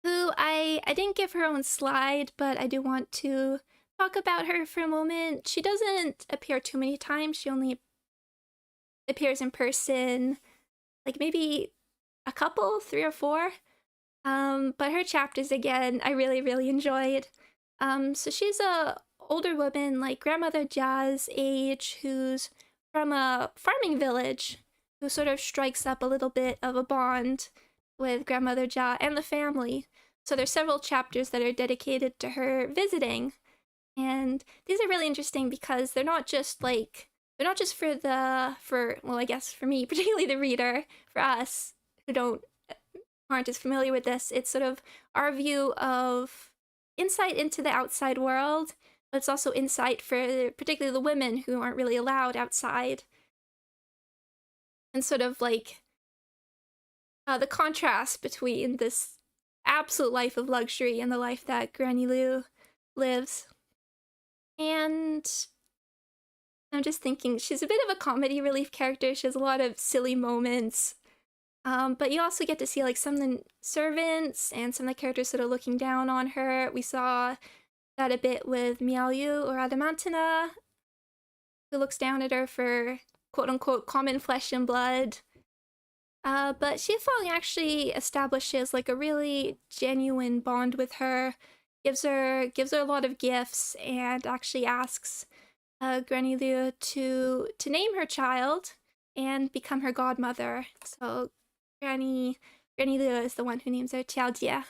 who I didn't give her own slide, but I do want to talk about her for a moment. She doesn't appear too many times. She only appears in person like maybe a couple, 3 or 4. But her chapters, again, I really, really enjoyed. So she's a older woman, like Grandmother Jia's age, who's from a farming village, who sort of strikes up a little bit of a bond with Grandmother Jia and the family. So there's several chapters that are dedicated to her visiting. And these are really interesting because they're not just for well, I guess for me, particularly the reader, for us who aren't as familiar with this, it's sort of our view of insight into the outside world, but it's also insight for particularly the women who aren't really allowed outside. And sort of like the contrast between this absolute life of luxury and the life that Granny Liu lives. And I'm just thinking, she's a bit of a comedy relief character. She has a lot of silly moments. But you also get to see like some of the servants and some of the characters that are looking down on her. We saw that a bit with Miaoyu, or Adamantina, who looks down at her for quote-unquote common flesh and blood. But Xifeng actually establishes like a really genuine bond with her, gives her a lot of gifts, and actually asks Granny Liu to name her child and become her godmother. So Granny Liu is the one who names her Qiaojie.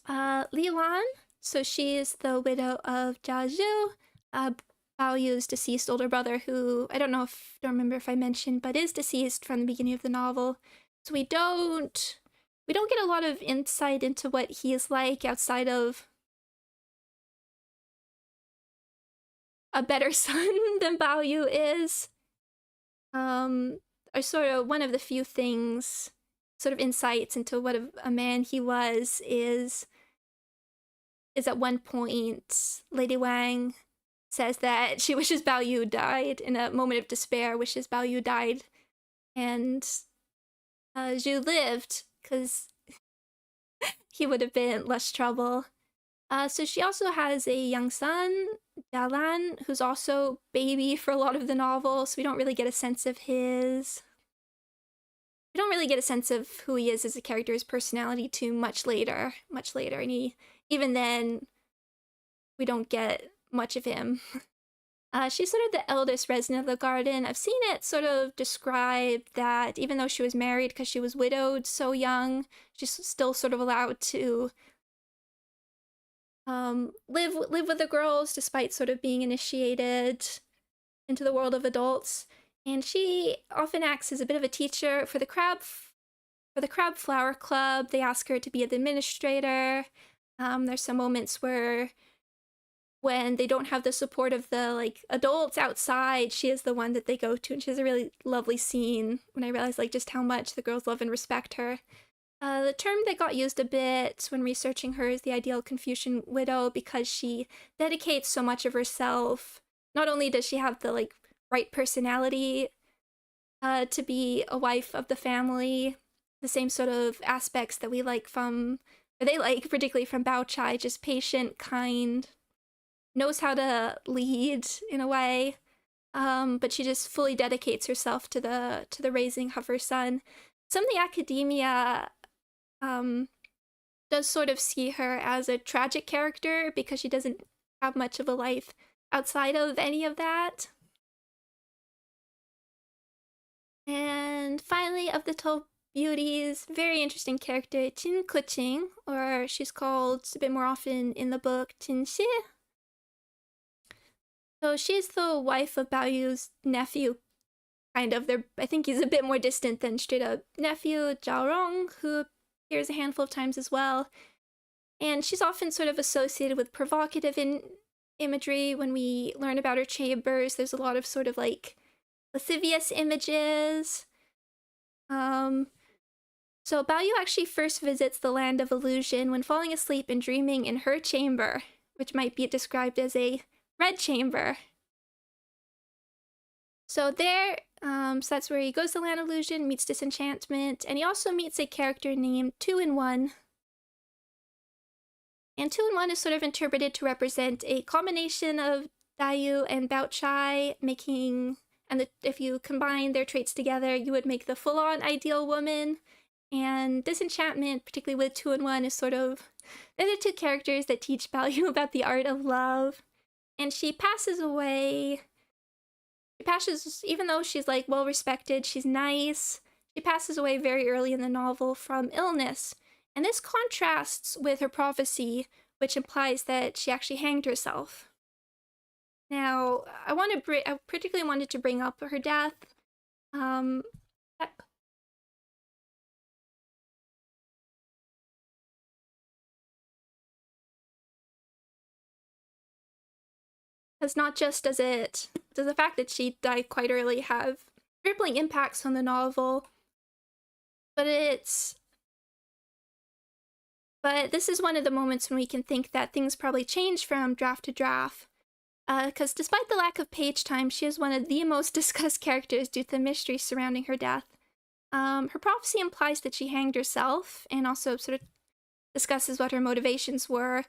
Li Yuan. So she is the widow of Jia Zhu, Baoyu's deceased older brother, who I don't remember if I mentioned, but is deceased from the beginning of the novel. So we don't get a lot of insight into what he is like outside of a better son than Baoyu is. Or sort of one of the few things, sort of insights into what a man he was is at one point Lady Wang says that she wishes Baoyu died, in a moment of despair, wishes Baoyu died, and Zhu lived, because he would have been less trouble. So she also has a young son, Dalan, who's also baby for a lot of the novel, so we don't really get a sense of his... We don't really get a sense of who he is as a character, his personality, too much later, and even then, we don't get much of him. She's sort of the eldest resident of the garden. I've seen it sort of described that even though she was married because she was widowed so young, she's still sort of allowed to live with the girls despite sort of being initiated into the world of adults. And she often acts as a bit of a teacher for the crab flower club. They ask her to be an administrator. There's some moments when they don't have the support of the adults outside, she is the one that they go to, and she has a really lovely scene when I realized just how much the girls love and respect her. The term that got used a bit when researching her is the ideal Confucian widow, because she dedicates so much of herself. Not only does she have the right personality to be a wife of the family, the same sort of aspects that they like particularly from Baochai, just patient, kind, knows how to lead in a way, but she just fully dedicates herself to the raising of her son. Some of the academia does sort of see her as a tragic character because she doesn't have much of a life outside of any of that. And finally, of the 12 beauties, very interesting character, Qin Keqing, or she's called a bit more often in the book Qin Xie. So she's the wife of Baoyu's nephew, kind of. I think he's a bit more distant than straight up nephew, Zhao Rong, who appears a handful of times as well. And she's often sort of associated with provocative imagery. When we learn about her chambers, there's a lot of sort of lascivious images. So Baoyu actually first visits the land of illusion when falling asleep and dreaming in her chamber, which might be described as a red chamber. So there, so that's where he goes to the land of illusion, meets disenchantment, and he also meets a character named 2-in-1. And 2-in-1 is sort of interpreted to represent a combination of Daiyu and Baochai, if you combine their traits together, you would make the full-on ideal woman. And disenchantment, particularly with 2-in-1, is sort of... They're the two characters that teach Baoyu about the art of love. And she passes away... even though she's well-respected, she's nice, she passes away very early in the novel from illness. And this contrasts with her prophecy, which implies that she actually hanged herself. Now, I particularly wanted to bring up her death. Because not just does the fact that she died quite early have crippling impacts on the novel, but this is one of the moments when we can think that things probably changed from draft to draft. Because despite the lack of page time, she is one of the most discussed characters due to the mystery surrounding her death. Her prophecy implies that she hanged herself, and also sort of discusses what her motivations were.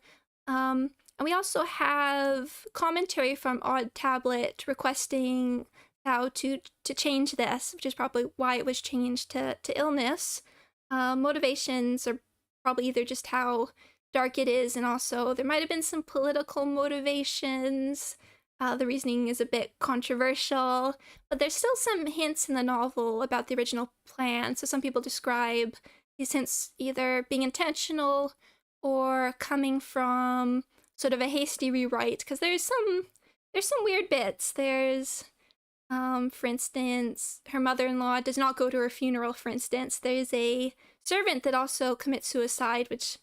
And we also have commentary from Odd Tablet requesting how to change this, which is probably why it was changed to illness. Motivations are probably either just how dark it is, and also there might have been some political motivations. The reasoning is a bit controversial, but there's still some hints in the novel about the original plan. So some people describe these hints either being intentional or coming from sort of a hasty rewrite, because there's some weird bits. There's for instance, her mother-in-law does not go to her funeral, for instance. There's a servant that also commits suicide, which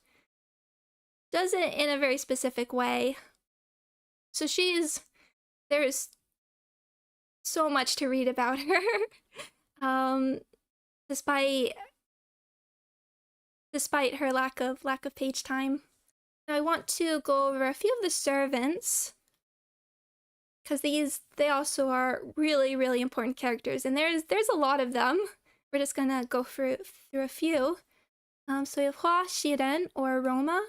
does it in a very specific way. So there's so much to read about her. Despite her lack of page time. Now I want to go over a few of the servants, because they also are really, really important characters, and there's a lot of them. We're just gonna go through a few. So you have Hua Shiren, or Roma.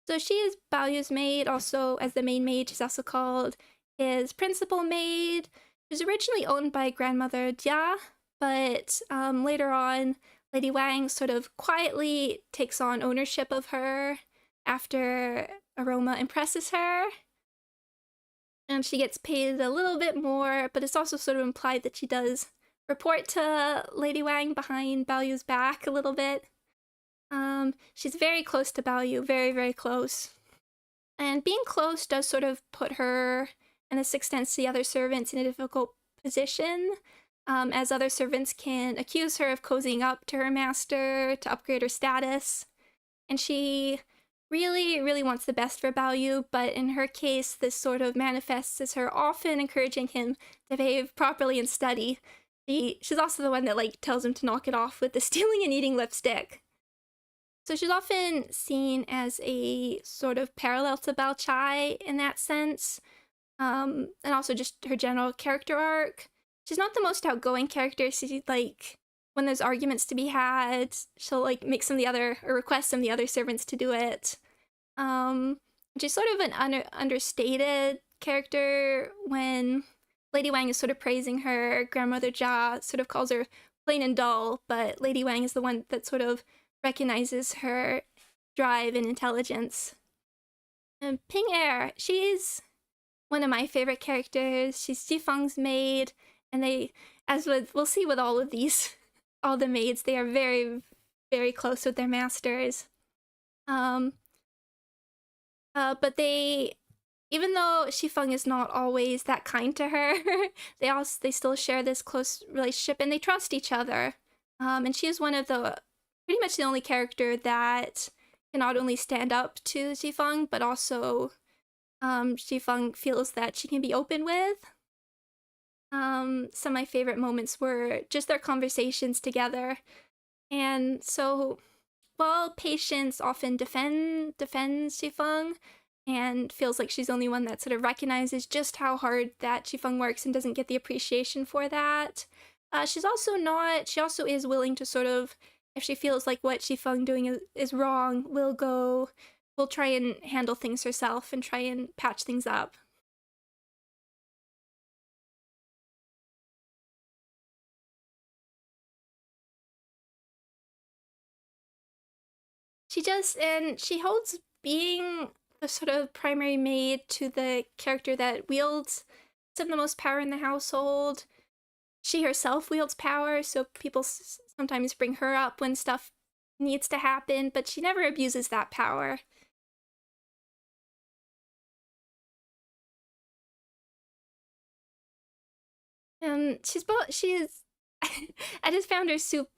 So she is Baoyu's maid, also as the main maid. She's also called his principal maid. She was originally owned by grandmother Jia, but later on, Lady Wang sort of quietly takes on ownership of her after Aroma impresses her. And she gets paid a little bit more, but it's also sort of implied that she does report to Lady Wang behind Baoyu's back a little bit. She's very close to Baoyu, very, very close. And being close does sort of put her, and this extends to the other servants, in a difficult position, as other servants can accuse her of cozying up to her master to upgrade her status. And she really, really wants the best for Baoyu, but in her case, this sort of manifests as her often encouraging him to behave properly and study. She's also the one that, like, tells him to knock it off with the stealing and eating lipstick. So she's often seen as a sort of parallel to Baochai in that sense, and also just her general character arc. She's not the most outgoing character. She, like, when there's arguments to be had, she'll, like, make some of the other, or request some of the other servants to do it. She's sort of an understated character. When Lady Wang is sort of praising her, grandmother Jia sort of calls her plain and dull, but Lady Wang is the one that sort of recognizes her drive and intelligence. And Ping Er, she's one of my favorite characters. She's Xifeng's maid, and we'll see with all of these, all the maids, they are very, very close with their masters. But even though Xifeng is not always that kind to her, they still share this close relationship, and they trust each other. And she is pretty much the only character that can not only stand up to Xifeng, but also Xifeng feels that she can be open with. Some of my favorite moments were just their conversations together. And so, while Patience often defends Xifeng and feels like she's the only one that sort of recognizes just how hard that Xifeng works and doesn't get the appreciation for that, she also is willing to sort of, if she feels like what Xifeng doing is wrong, will try and handle things herself and try and patch things up. She holds being the sort of primary maid to the character that wields some of the most power in the household. She herself wields power, so people sometimes bring her up when stuff needs to happen, but she never abuses that power. And I just found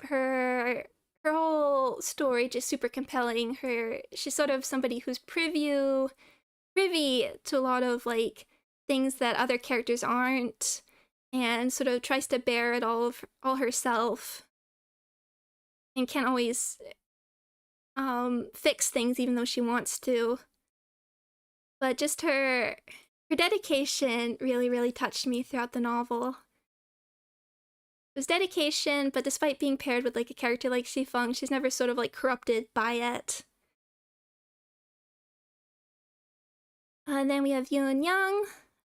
her whole story just super compelling. She's sort of somebody who's privy to a lot of, like, things that other characters aren't, and sort of tries to bear it all herself, and can't always fix things even though she wants to. But just her dedication really, really touched me throughout the novel. It was dedication, but despite being paired with, like, a character like Xifeng, she's never sort of, like, corrupted by it. And then we have Yun Yang,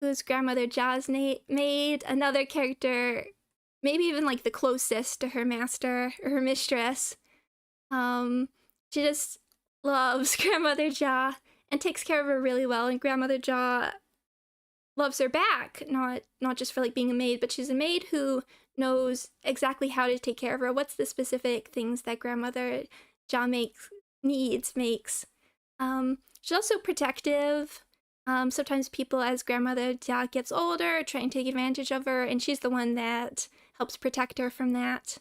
who's grandmother Jia's maid, another character, maybe even, like, the closest to her master, or her mistress. She just loves grandmother Jia and takes care of her really well, and grandmother Jia loves her back, not just for, like, being a maid, but she's a maid who knows exactly how to take care of her. What's the specific things that grandmother Jia makes She's also protective. Sometimes people, as grandmother Jia gets older, try and take advantage of her, and she's the one that helps protect her from that.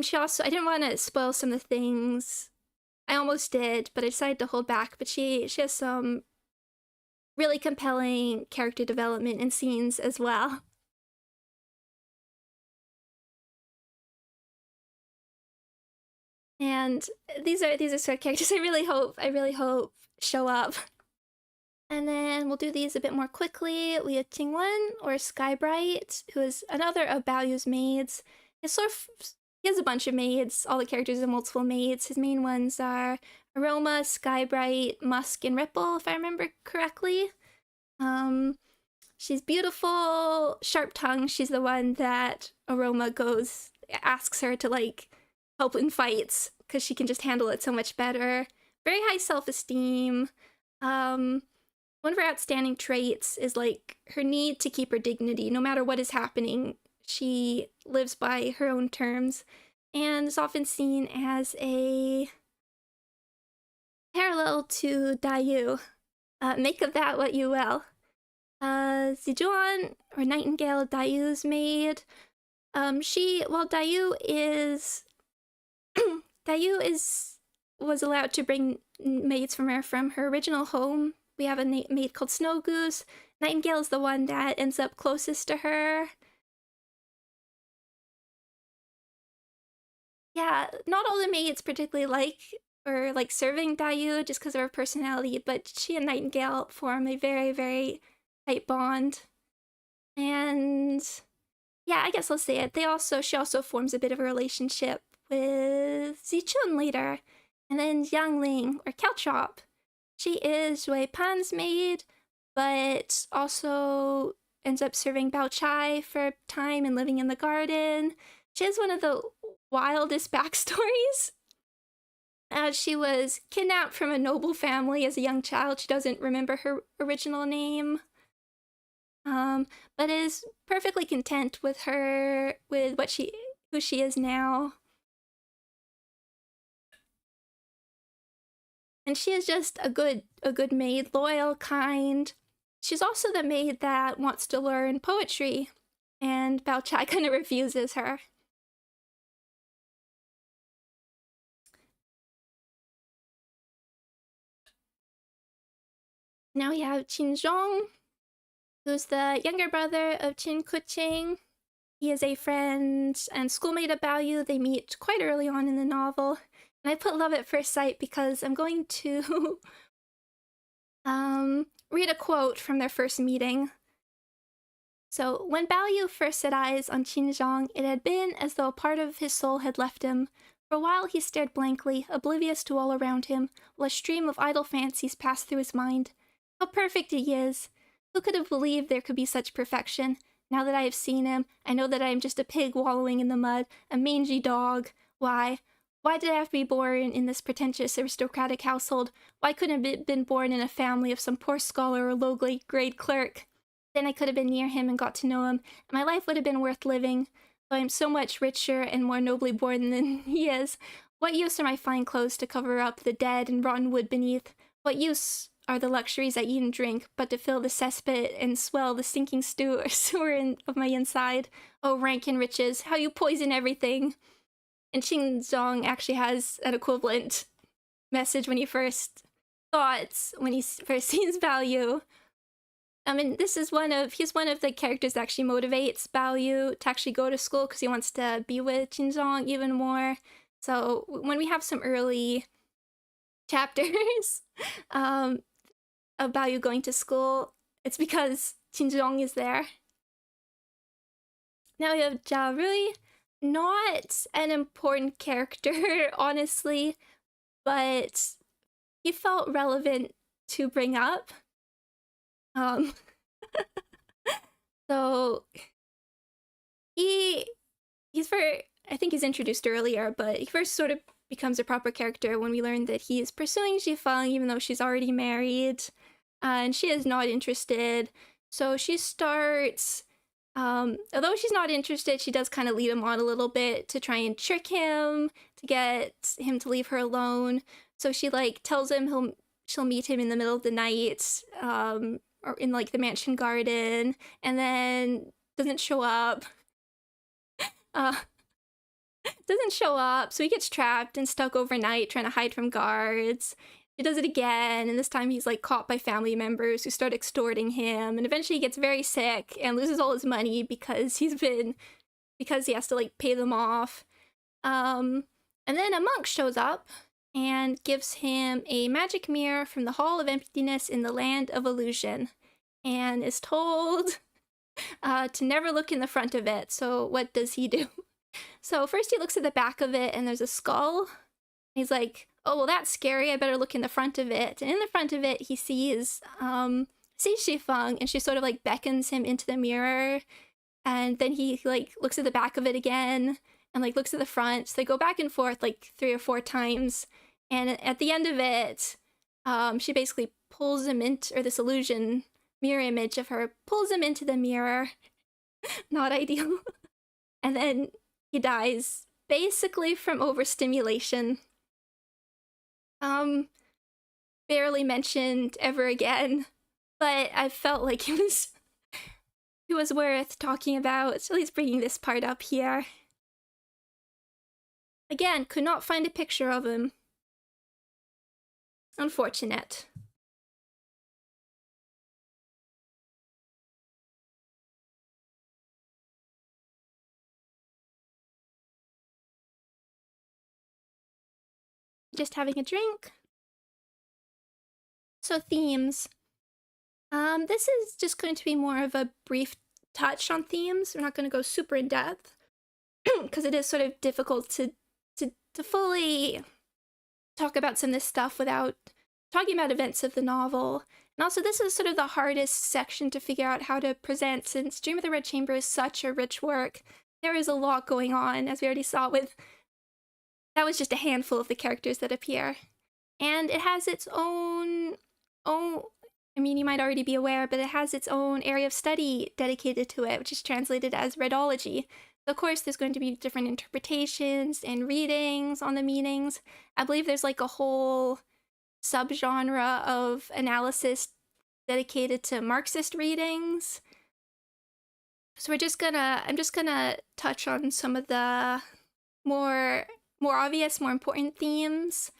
She also, I didn't want to spoil some of the things. I almost did, but I decided to hold back. But she has some really compelling character development and scenes as well. And these are sort of characters I really hope show up. And then we'll do these a bit more quickly. We have Tingwen, or Skybright, who is another of Baoyu's maids. He has a bunch of maids. All the characters have multiple maids. His main ones are Aroma, Skybright, Musk, and Ripple, if I remember correctly. She's beautiful, sharp-tongued. She's the one that Aroma asks her to, like, help in fights, because she can just handle it so much better. Very high self-esteem. One of her outstanding traits is, like, her need to keep her dignity. No matter what is happening, she lives by her own terms, and is often seen as a parallel to Daiyu. Make of that what you will. Zijuan, or Nightingale, Daiyu's maid. Well, was allowed to bring maids from her original home. We have a maid called Snow Goose. Nightingale is the one that ends up closest to her. Yeah, not all the maids particularly like serving Daiyu just because of her personality, but she and Nightingale form a very, very tight bond. And yeah, I guess I'll say it. She also forms a bit of a relationship with Zichun later. And then Jiangling, or Caltrop. She is Xue Pan's maid, but also ends up serving Baochai for a time and living in the garden. She has one of the wildest backstories. She was kidnapped from a noble family as a young child. She doesn't remember her original name, but is perfectly content with who she is now. And she is just a good maid, loyal, kind. She's also the maid that wants to learn poetry, and Baochai kind of refuses her. Now we have Qin Zhong, who's the younger brother of Qin Keqing. He is a friend and schoolmate of Baoyu. They meet quite early on in the novel. And I put love at first sight because I'm going to read a quote from their first meeting. So, when Baoyu first set eyes on Qin Zhong, it had been as though a part of his soul had left him. For a while he stared blankly, oblivious to all around him, while a stream of idle fancies passed through his mind. How perfect he is! Who could have believed there could be such perfection? Now that I have seen him, I know that I am just a pig wallowing in the mud, a mangy dog. Why did I have to be born in this pretentious aristocratic household? Why couldn't I have been born in a family of some poor scholar or low-grade clerk? Then I could have been near him and got to know him, and my life would have been worth living. Though I am so much richer and more nobly born than he is, what use are my fine clothes to cover up the dead and rotten wood beneath? What use are the luxuries I eat and drink, but to fill the cesspit and swell the stinking sewer of my inside? Oh, rank and riches, how you poison everything! And Qin Zhong actually has an equivalent message when he first sees Baoyu. I mean, he's one of the characters that actually motivates Baoyu to actually go to school because he wants to be with Qin Zhong even more. So when we have some early chapters of Baoyu going to school, it's because Qin Zhong is there. Now we have Jia Rui. Not an important character, honestly, but he felt relevant to bring up. So I think he's introduced earlier, but he first sort of becomes a proper character when we learn that he is pursuing Xifeng even though she's already married, and she is not interested. So she starts, although she's not interested, she does kind of lead him on a little bit to try and trick him, to get him to leave her alone. So she like tells him she'll meet him in the middle of the night, or in like the mansion garden, and then doesn't show up. Uh, doesn't show up, so he gets trapped and stuck overnight trying to hide from guards. He does it again, and this time he's like caught by family members who start extorting him, and eventually he gets very sick and loses all his money because he has to like pay them off. And then a monk shows up and gives him a magic mirror from the Hall of Emptiness in the Land of Illusion, and is told to never look in the front of it. So what does he do? So first he looks at the back of it and there's a skull. He's like, oh, well, that's scary. I better look in the front of it. And in the front of it, he sees Shi Xiangyun, and she sort of like beckons him into the mirror. And then he like looks at the back of it again and like looks at the front. So they go back and forth like 3 or 4 times. And at the end of it, she basically pulls him into, or this illusion mirror image of her pulls him into the mirror. Not ideal. And then he dies basically from overstimulation. Barely mentioned ever again, but I felt like it was worth talking about, so at least bringing this part up here. Again, could not find a picture of him. Unfortunate. Just having a drink. So themes. This is just going to be more of a brief touch on themes. We're not going to go super in depth because it is sort of difficult to fully talk about some of this stuff without talking about events of the novel. And also this is sort of the hardest section to figure out how to present, since Dream of the Red Chamber is such a rich work. There is a lot going on, as we already saw with... That was just a handful of the characters that appear. And it has its own... I mean, you might already be aware, but it has its own area of study dedicated to it, which is translated as Redology. Of course, there's going to be different interpretations and readings on the meanings. I believe there's like a whole subgenre of analysis dedicated to Marxist readings. So I'm just gonna touch on some of the more obvious, more important themes.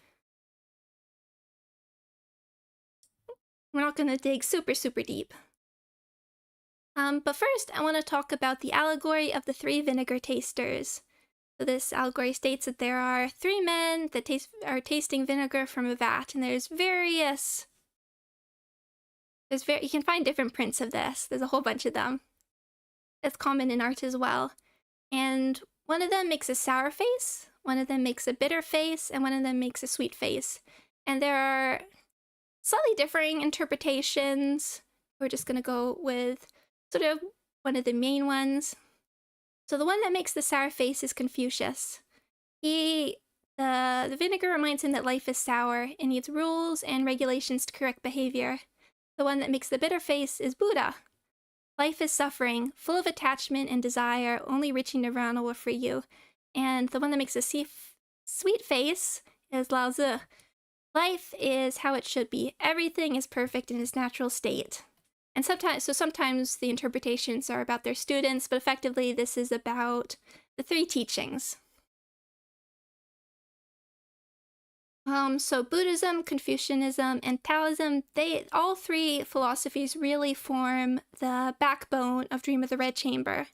We're not gonna dig super deep. But first, I want to talk about the allegory of the 3 vinegar tasters. So this allegory states that there are 3 men that are tasting vinegar from a vat, and you can find different prints of this. There's a whole bunch of them. It's common in art as well. And one of them makes a sour face, one of them makes a bitter face, and one of them makes a sweet face. And there are slightly differing interpretations. We're just going to go with sort of one of the main ones. So the one that makes the sour face is Confucius. The vinegar reminds him that life is sour and needs rules and regulations to correct behavior. The one that makes the bitter face is Buddha. Life is suffering, full of attachment and desire, only reaching nirvana will free you. And the one that makes a sweet face is Lao Tzu. Life is how it should be. Everything is perfect in its natural state. And sometimes the interpretations are about their students, but effectively this is about the 3 teachings. So Buddhism, Confucianism, and Taoism, all 3 philosophies really form the backbone of Dream of the Red Chamber.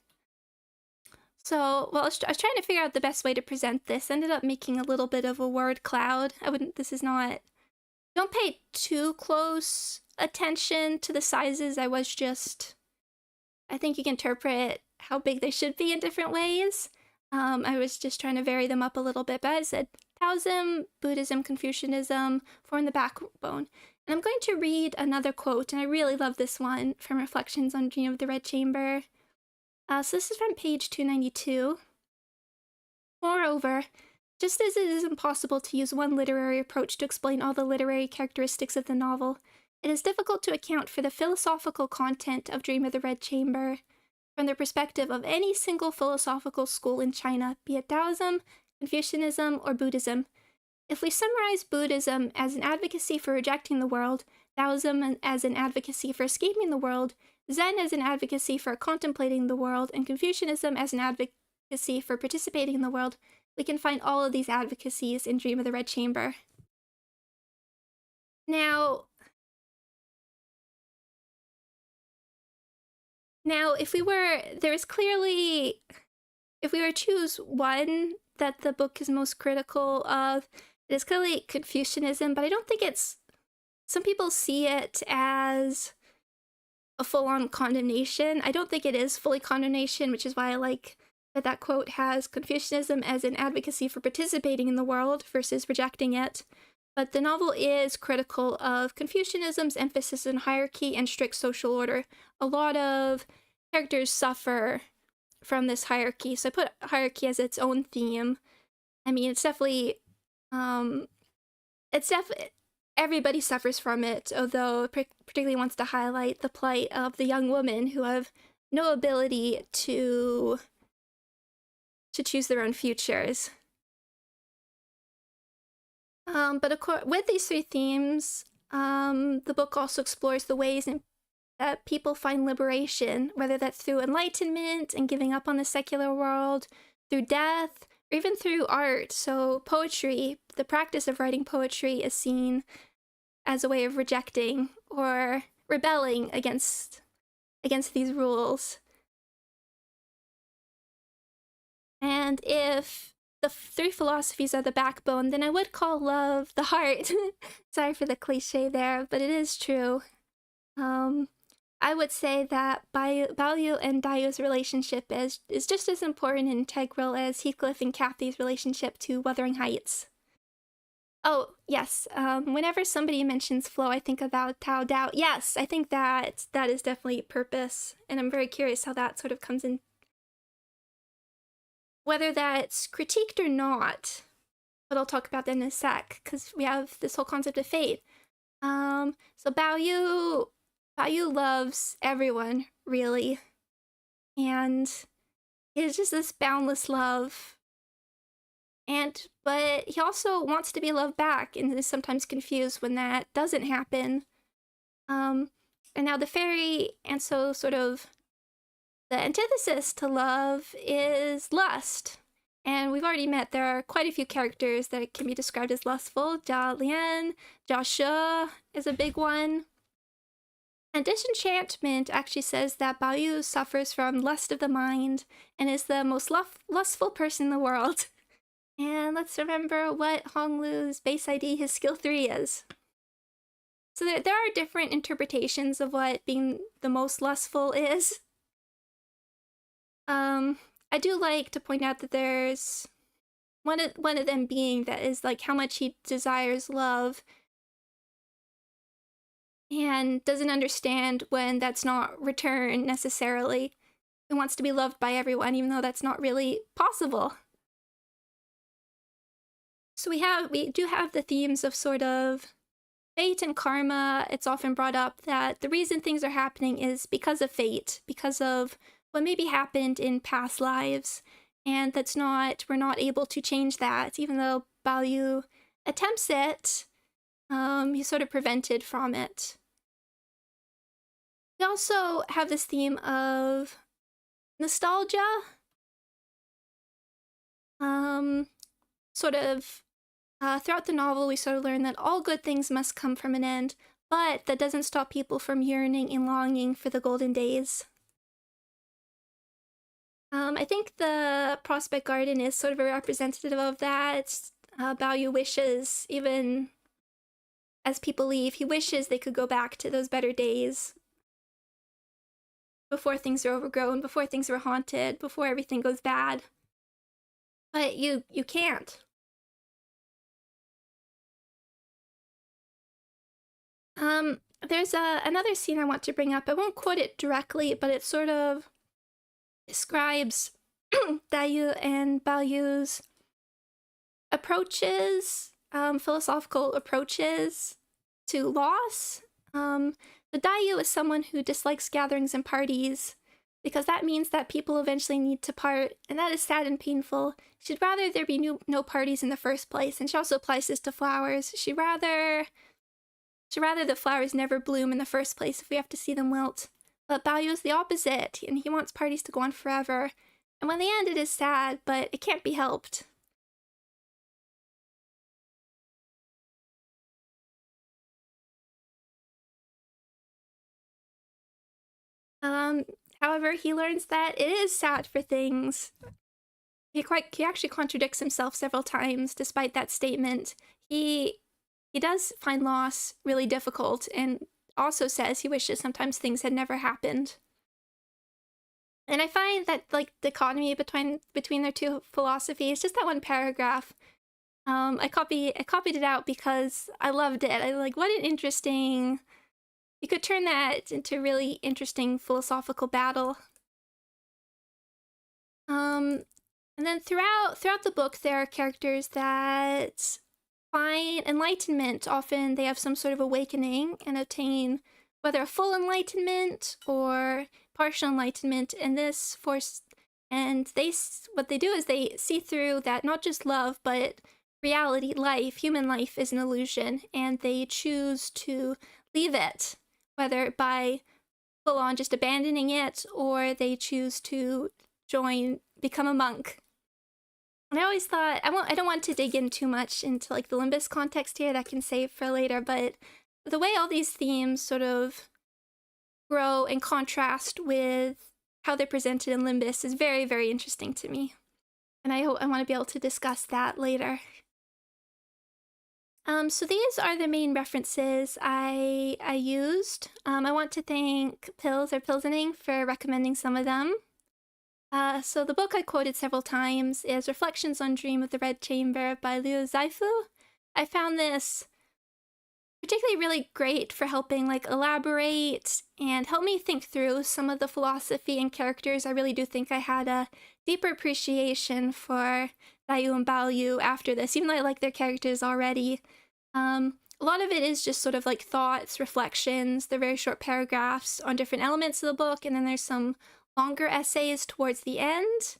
So, well, I was trying to figure out the best way to present this. Ended up making a little bit of a word cloud. Don't pay too close attention to the sizes. I think you can interpret how big they should be in different ways. I was just trying to vary them up a little bit, but I said Taoism, Buddhism, Confucianism form the backbone. And I'm going to read another quote, and I really love this one from Reflections on Dream of the Red Chamber. So this is from page 292. Moreover, just as it is impossible to use one literary approach to explain all the literary characteristics of the novel, it is difficult to account for the philosophical content of Dream of the Red Chamber from the perspective of any single philosophical school in China, be it Taoism, Confucianism, or Buddhism. if we summarize Buddhism as an advocacy for rejecting the world, Taoism as an advocacy for escaping the world, Zen as an advocacy for contemplating the world, and Confucianism as an advocacy for participating in the world, we can find all of these advocacies in Dream of the Red Chamber. Now, if we were to choose one that the book is most critical of, it is clearly Confucianism, but I don't think some people see it as a full-on condemnation. I don't think it is fully condemnation, which is why I like that quote has Confucianism as an advocacy for participating in the world versus rejecting it. But the novel is critical of Confucianism's emphasis on hierarchy and strict social order. A lot of characters suffer from this hierarchy, so I put hierarchy as its own theme. I mean, it's definitely everybody suffers from it, although it particularly wants to highlight the plight of the young women who have no ability to choose their own futures. But of course, with these three themes, the book also explores the ways that people find liberation, whether that's through enlightenment and giving up on the secular world, through death, or even through art. So poetry, the practice of writing poetry, is seen as a way of rejecting or rebelling against these rules. And if the three philosophies are the backbone, then I would call love the heart. Sorry for the cliche there, but it is true. I would say that Baoyu and Daiyu's relationship is just as important and integral as Heathcliff and Cathy's relationship to Wuthering Heights. Oh, yes, whenever somebody mentions flow, I think about Tao Dao. Yes, I think that is definitely purpose, and I'm very curious how that sort of comes in. Whether that's critiqued or not, but I'll talk about that in a sec, because we have this whole concept of fate. So Baoyu loves everyone, really, and it's just this boundless love. But he also wants to be loved back, and is sometimes confused when that doesn't happen. And now the fairy, and so sort of the antithesis to love is lust. And we've already met there are quite a few characters that can be described as lustful. Jia Lian, Jia Shi is a big one. And Disenchantment actually says that Baoyu suffers from lust of the mind and is the most lustful person in the world. And let's remember what Honglu's base ID, his skill 3 is. So there are different interpretations of what being the most lustful is. I do like to point out that there's one of them being that is like how much he desires love and doesn't understand when that's not returned necessarily. He wants to be loved by everyone, even though that's not really possible. So we do have the themes of sort of fate and karma. It's often brought up that the reason things are happening is because of fate, because of what maybe happened in past lives, and we're not able to change that. Even though Baoyu attempts it, he's sort of prevented from it. We also have this theme of nostalgia. Throughout the novel, we sort of learn that all good things must come from an end, but that doesn't stop people from yearning and longing for the golden days. I think the Prospect Garden is sort of a representative of that. Baoyu wishes, even as people leave, he wishes they could go back to those better days. Before things are overgrown, before things are haunted, before everything goes bad. But you can't. There's another scene I want to bring up. I won't quote it directly, but it sort of describes Daiyu and Baoyu's approaches, philosophical approaches to loss. The Daiyu is someone who dislikes gatherings and parties because that means that people eventually need to part, and that is sad and painful. She'd rather there be no parties in the first place, and she also applies this to flowers. She'd rather the flowers never bloom in the first place if we have to see them wilt. But Baoyu is the opposite, and he wants parties to go on forever. And when they end, it is sad, but it can't be helped. However, he learns that it is sad for things. He actually contradicts himself several times despite that statement. He does find loss really difficult and also says he wishes sometimes things had never happened. And I find that like dichotomy between their two philosophies, just that one paragraph. I copied it out because I loved it. I like, what an interesting, you could turn that into a really interesting philosophical battle. And then throughout the book, there are characters that find enlightenment. Often they have some sort of awakening and attain whether a full enlightenment or partial enlightenment. And what they do is they see through that not just love, but reality, human life is an illusion, and they choose to leave it, whether by full on just abandoning it, or they choose to become a monk. And I always thought, I don't want to dig in too much into like the Limbus context here, that can save for later, but the way all these themes sort of grow and contrast with how they're presented in Limbus is very, very interesting to me. And I want to be able to discuss that later. So these are the main references I used. I want to thank Pilsening for recommending some of them. So the book I quoted several times is Reflections on Dream of the Red Chamber by Liu Zaifu. I found this particularly really great for helping like elaborate and help me think through some of the philosophy and characters. I really do think I had a deeper appreciation for Daiyu and Baoyu after this, even though I like their characters already. A lot of it is just sort of like thoughts, reflections, they're very short paragraphs on different elements of the book, and then there's some longer essays towards the end.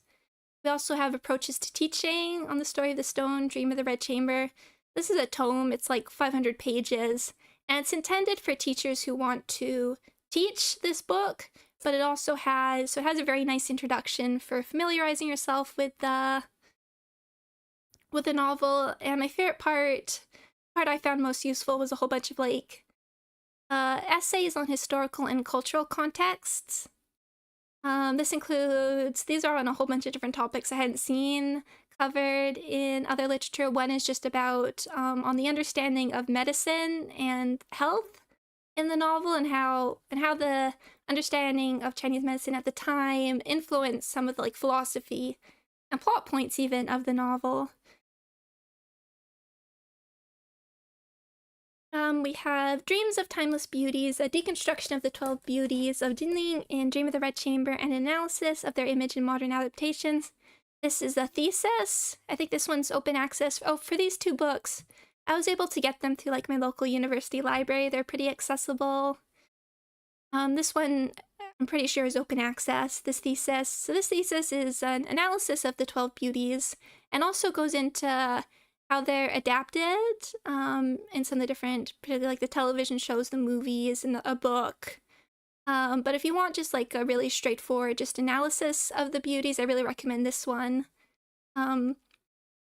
We also have approaches to teaching on the story of the stone, Dream of the Red Chamber. This is a tome, it's like 500 pages, and it's intended for teachers who want to teach this book, but it also has a very nice introduction for familiarizing yourself with the novel. And my favorite part I found most useful was a whole bunch of like essays on historical and cultural contexts. These are on a whole bunch of different topics I hadn't seen covered in other literature. One is just about on the understanding of medicine and health in the novel, and how the understanding of Chinese medicine at the time influenced some of the like philosophy and plot points even of the novel. We have Dreams of Timeless Beauties, a deconstruction of the 12 Beauties of Jinling in Dream of the Red Chamber, and an analysis of their image in modern adaptations. This is a thesis. I think this one's open access. Oh, for these two books, I was able to get them through like my local university library. They're pretty accessible. This one I'm pretty sure is open access, this thesis. So this thesis is an analysis of the 12 Beauties and also goes into how they're adapted in some of the different, particularly like the television shows, the movies, and a book. But if you want just like a really straightforward just analysis of the beauties, I really recommend this one.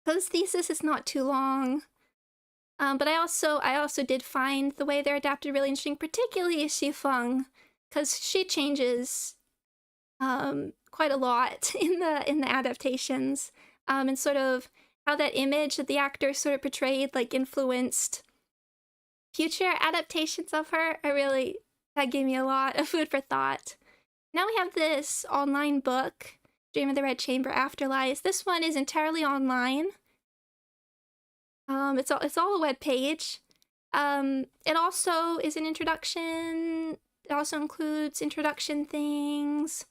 This thesis is not too long. But I also did find the way they're adapted really interesting, particularly Xifeng, because she changes quite a lot in the adaptations, and sort of how that image that the actor sort of portrayed like influenced future adaptations of her. That gave me a lot of food for thought. Now we have this online book, Dream of the Red Chamber, Afterlives. This one is entirely online. It's all a web page. It also is an introduction. It also includes introduction things.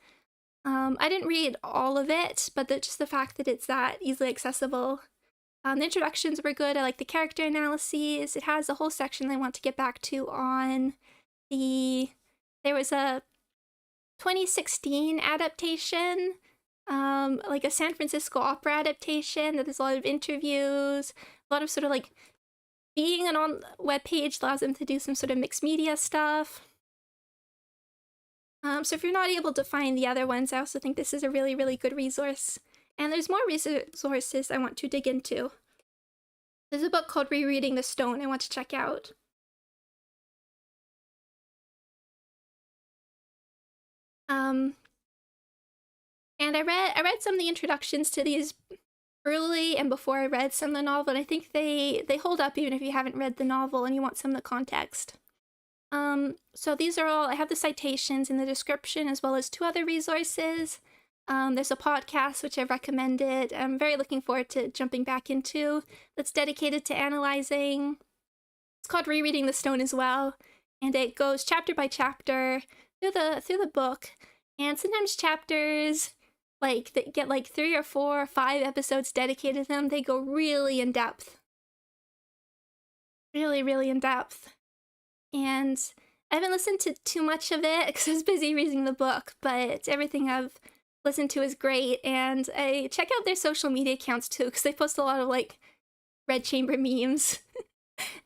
I didn't read all of it, but just the fact that it's that easily accessible. The introductions were good. I like the character analyses. It has a whole section I want to get back to on there was a 2016 adaptation, like a San Francisco opera adaptation that there's a lot of interviews, a lot of sort of like being an on web page allows them to do some sort of mixed media stuff. So if you're not able to find the other ones, I also think this is a really, really good resource. And there's more resources I want to dig into. There's a book called Rereading the Stone I want to check out. And I read some of the introductions to these early and before I read some of the novel, and I think they hold up even if you haven't read the novel and you want some of the context. So these are all, I have the citations in the description as well as 2 other resources. There's a podcast which I've recommended. I'm very looking forward to jumping back into that's dedicated to analyzing. It's called Rereading the Stone as well, and it goes chapter by chapter through the book, and sometimes chapters like that get like 3 or 4 or 5 episodes dedicated to them. They go really in depth. Really, really in depth. And I haven't listened to too much of it because I was busy reading the book, but everything I've listened to is great. And I check out their social media accounts too because they post a lot of like Red Chamber memes.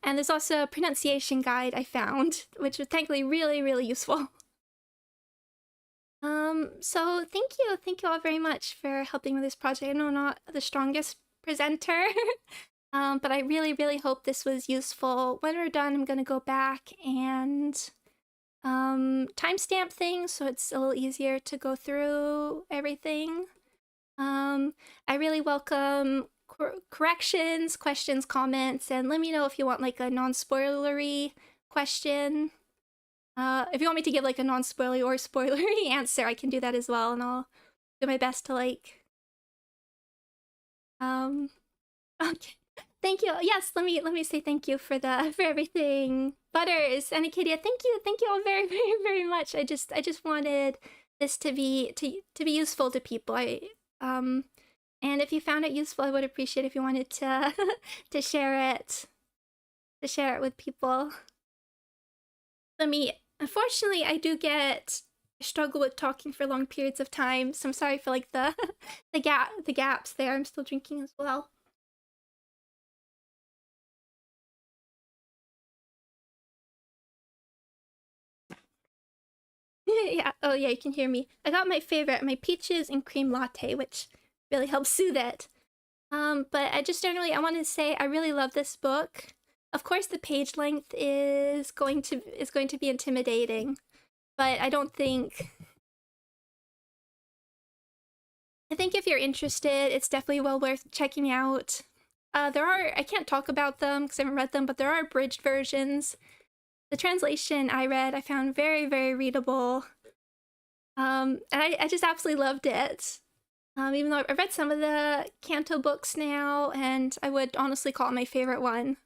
And there's also a pronunciation guide I found, which was thankfully really, really useful. So thank you all very much for helping with this project. I know I'm not the strongest presenter, but I really, really hope this was useful. When we're done, I'm gonna go back and timestamp things so it's a little easier to go through everything. I really welcome corrections, questions, comments, and let me know if you want like a non-spoilery question. If you want me to give like a non-spoilery or spoilery answer, I can do that as well, and I'll do my best to like okay. Thank you. Yes, let me say thank you for everything. Butters and Acadia, thank you all very, very, very much. I just wanted this to be useful to people. And if you found it useful, I would appreciate if you wanted to to share it with people. Unfortunately, I struggle with talking for long periods of time, so I'm sorry for like the gaps there. I'm still drinking as well. Yeah, oh yeah, you can hear me. I got my favorite, my peaches and cream latte, which really helps soothe it. But I want to say I really love this book. Of course, the page length is going to be intimidating, but I think if you're interested, it's definitely well worth checking out. I can't talk about them because I haven't read them, but there are abridged versions. The translation I read, I found very, very readable. And I just absolutely loved it. Even though I've read some of the Canto books now, and I would honestly call it my favorite one.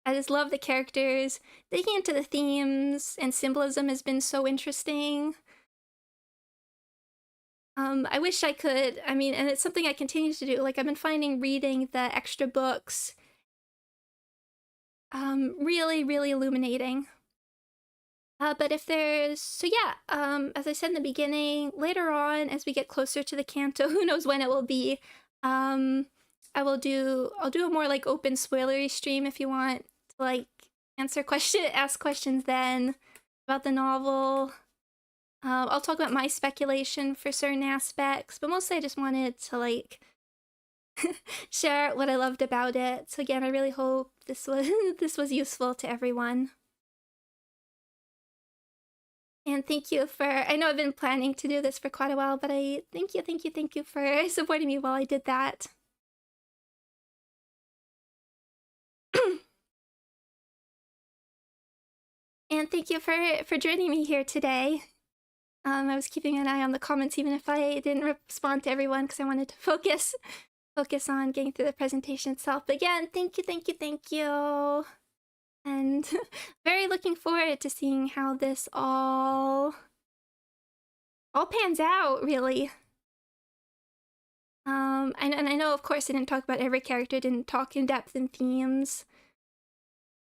I just love the characters. Digging into the themes and symbolism has been so interesting. I wish I could, and it's something I continue to do. Like, I've been finding reading the extra books really, really illuminating. But if there's, as I said in the beginning, later on, as we get closer to the Canto, who knows when it will be, I'll do a more like open spoilery stream if you want to like ask questions then about the novel. I'll talk about my speculation for certain aspects, but mostly I just wanted to like share what I loved about it. So again, I really hope this was useful to everyone. And thank you I know I've been planning to do this for quite a while, but thank you for supporting me while I did that. And thank you for joining me here today. I was keeping an eye on the comments even if I didn't respond to everyone because I wanted to focus on getting through the presentation itself. But again, thank you. And very looking forward to seeing how this all pans out, really. And I know, of course, I didn't talk about every character, didn't talk in depth in themes,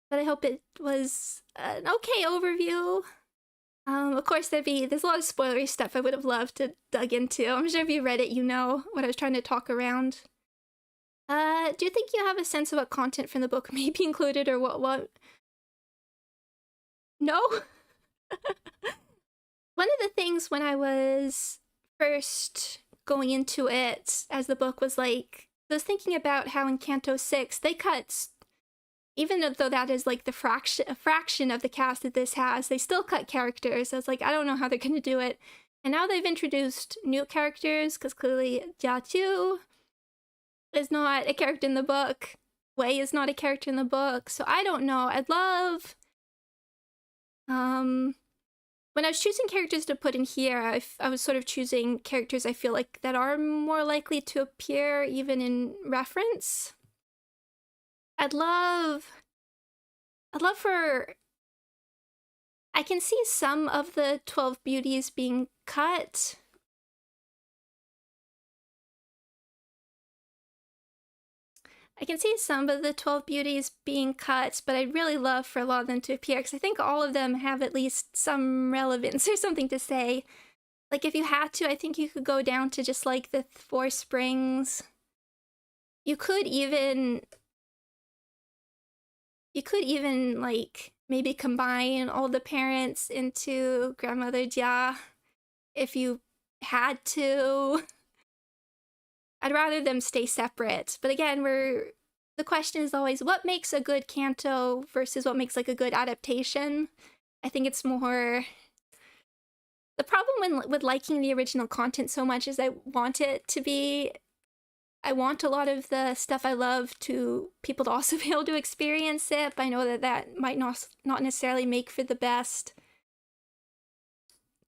but I hope it was an okay overview. Of course, there's a lot of spoilery stuff I would have loved to dug into. I'm sure if you read it, you know what I was trying to talk around. Do you think you have a sense of what content from the book may be included or what? No? One of the things when I was first going into it as the book was like, I was thinking about how in Canto 6 they cut, even though that is like a fraction of the cast that this has, they still cut characters. I was like, I don't know how they're gonna do it. And now they've introduced new characters, because clearly Jia Chu is not a character in the book. Wei is not a character in the book. So I don't know. I'd love... when I was choosing characters to put in here, I was sort of choosing characters I feel like that are more likely to appear even in reference. I'd love for... I can see some of the 12 beauties being cut. I can see some of the 12 beauties being cut, but I'd really love for a lot of them to appear, because I think all of them have at least some relevance or something to say. Like, if you had to, I think you could go down to just, like, the 4 springs. You could even, like, maybe combine all the parents into Grandmother Jia, if you had to. I'd rather them stay separate. But again, the question is always, what makes a good canto versus what makes like a good adaptation? I think it's more... The problem with liking the original content so much is I want it to be... I want a lot of the stuff I love to people to also be able to experience it, but I know that that might not necessarily make for the best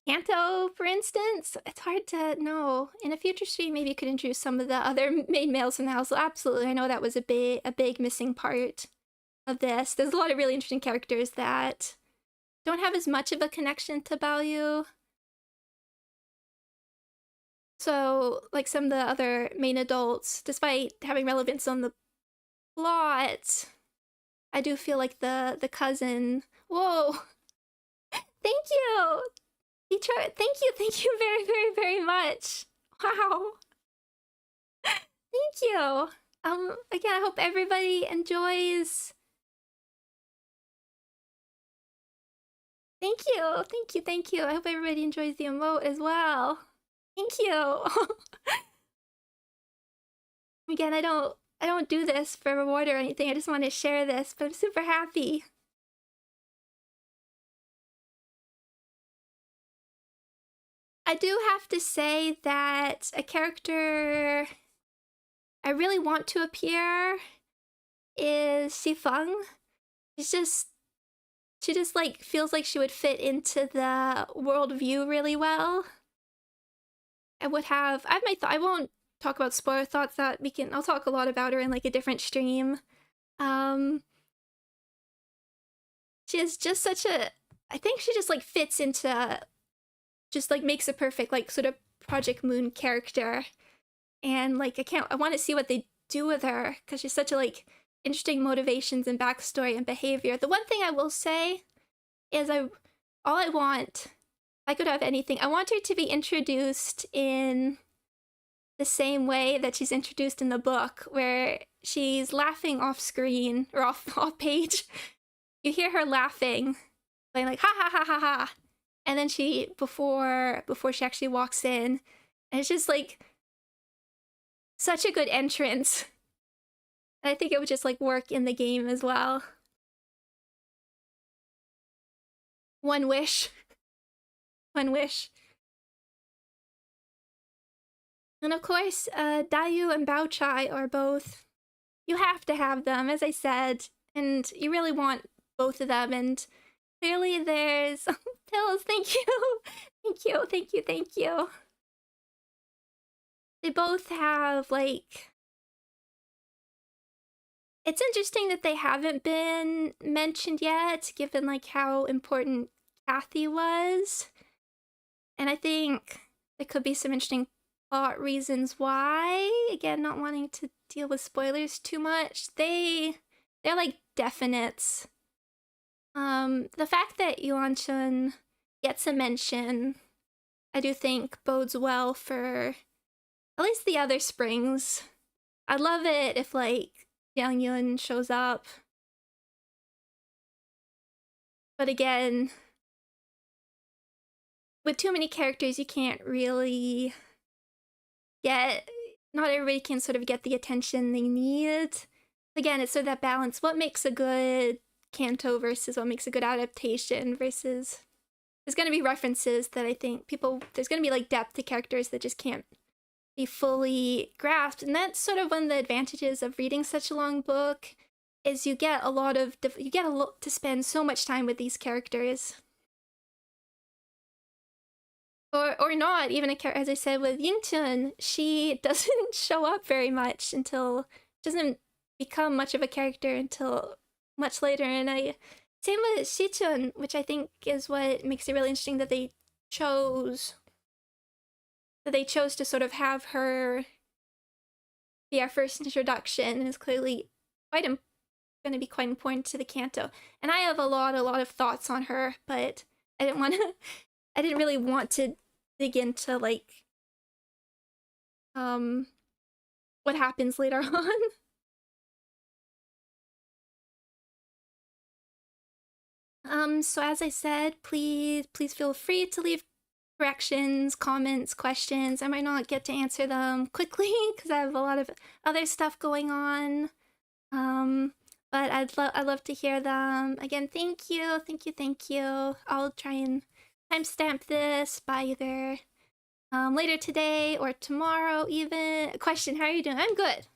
canto, for instance. It's hard to know. In a future stream, maybe you could introduce some of the other main males in the house. Absolutely, I know that was a big missing part of this. There's a lot of really interesting characters that don't have as much of a connection to Baoyu. So, like some of the other main adults, despite having relevance on the plot, I do feel like the cousin... Whoa! Thank you! Detroit, thank you very much. Wow. Thank you. Again, I hope everybody enjoys. Thank you. I hope everybody enjoys the emote as well. Thank you. Again, I don't do this for reward or anything. I just want to share this, but I'm super happy. I do have to say that a character I really want to appear is Xifeng. She just like feels like she would fit into the worldview really well. I won't talk about spoiler thoughts that I'll talk a lot about her in like a different stream. She is just I think she just like fits into, just like makes a perfect like sort of Project Moon character. And like I want to see what they do with her, because she's such a like interesting motivations and backstory and behavior. The one thing I will say is I want, if I could have anything, I want her to be introduced in the same way that she's introduced in the book, where she's laughing off screen or off page. You hear her laughing, like ha ha ha ha ha, and then before she actually walks in, and it's just like such a good entrance. I think it would just like work in the game as well. One wish. One wish. And of course, Daiyu and Baochai are both... You have to have them, as I said, and you really want both of them, and clearly there's... Pills, thank you! Thank you. They both have, like... It's interesting that they haven't been mentioned yet, given, like, how important Kathy was. And I think there could be some interesting plot reasons why. Again, not wanting to deal with spoilers too much. They're, like, definites. The fact that Yuanchun gets a mention, I do think bodes well for at least the other springs. I'd love it if, like, Xiangyun shows up. But again, with too many characters, you can't really get... Not everybody can sort of get the attention they need. Again, it's sort of that balance. What makes a good canto versus what makes a good adaptation versus... There's going to be references that I think people... There's going to be, like, depth to characters that just can't be fully grasped. And that's sort of one of the advantages of reading such a long book, is you get a lot to spend so much time with these characters. Or not, even as I said with Yingchun, she doesn't show up very much until... doesn't become much of a character until much later, and same with Xichun, which I think is what makes it really interesting that they chose to sort of have her be our first introduction, and is clearly going to be quite important to the canto. And I have a lot of thoughts on her, but I didn't really want to dig into, like, what happens later on. So as I said, please feel free to leave corrections, comments, questions. I might not get to answer them quickly because I have a lot of other stuff going on. But I'd love to hear them. Again, thank you. I'll try and timestamp this by either later today or tomorrow even. Question, how are you doing? I'm good.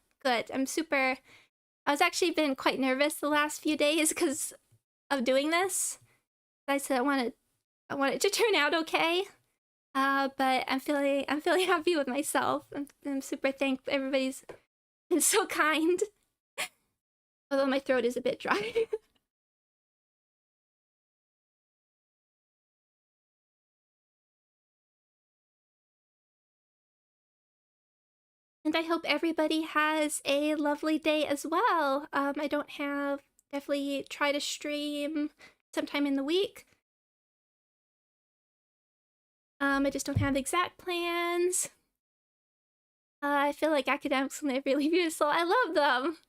I'm super... I was actually been quite nervous the last few days because of doing this. I said I want it to turn out okay. But I'm feeling happy with myself. I'm super thankful. Everybody's been so kind. Although my throat is a bit dry. And I hope everybody has a lovely day as well. Definitely try to stream sometime in the week. I just don't have exact plans. I feel like academics are really beautiful. I love them.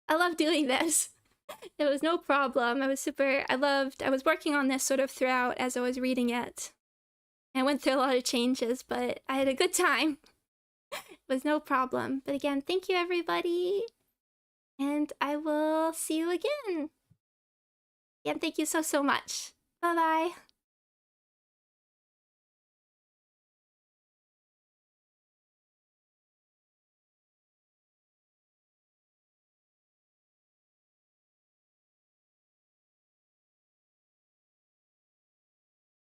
I love doing this. It was no problem. I was working on this sort of throughout as I was reading it. I went through a lot of changes, but I had a good time. It was no problem. But again, thank you everybody. And I will see you again. Again, thank you so much. Bye-bye.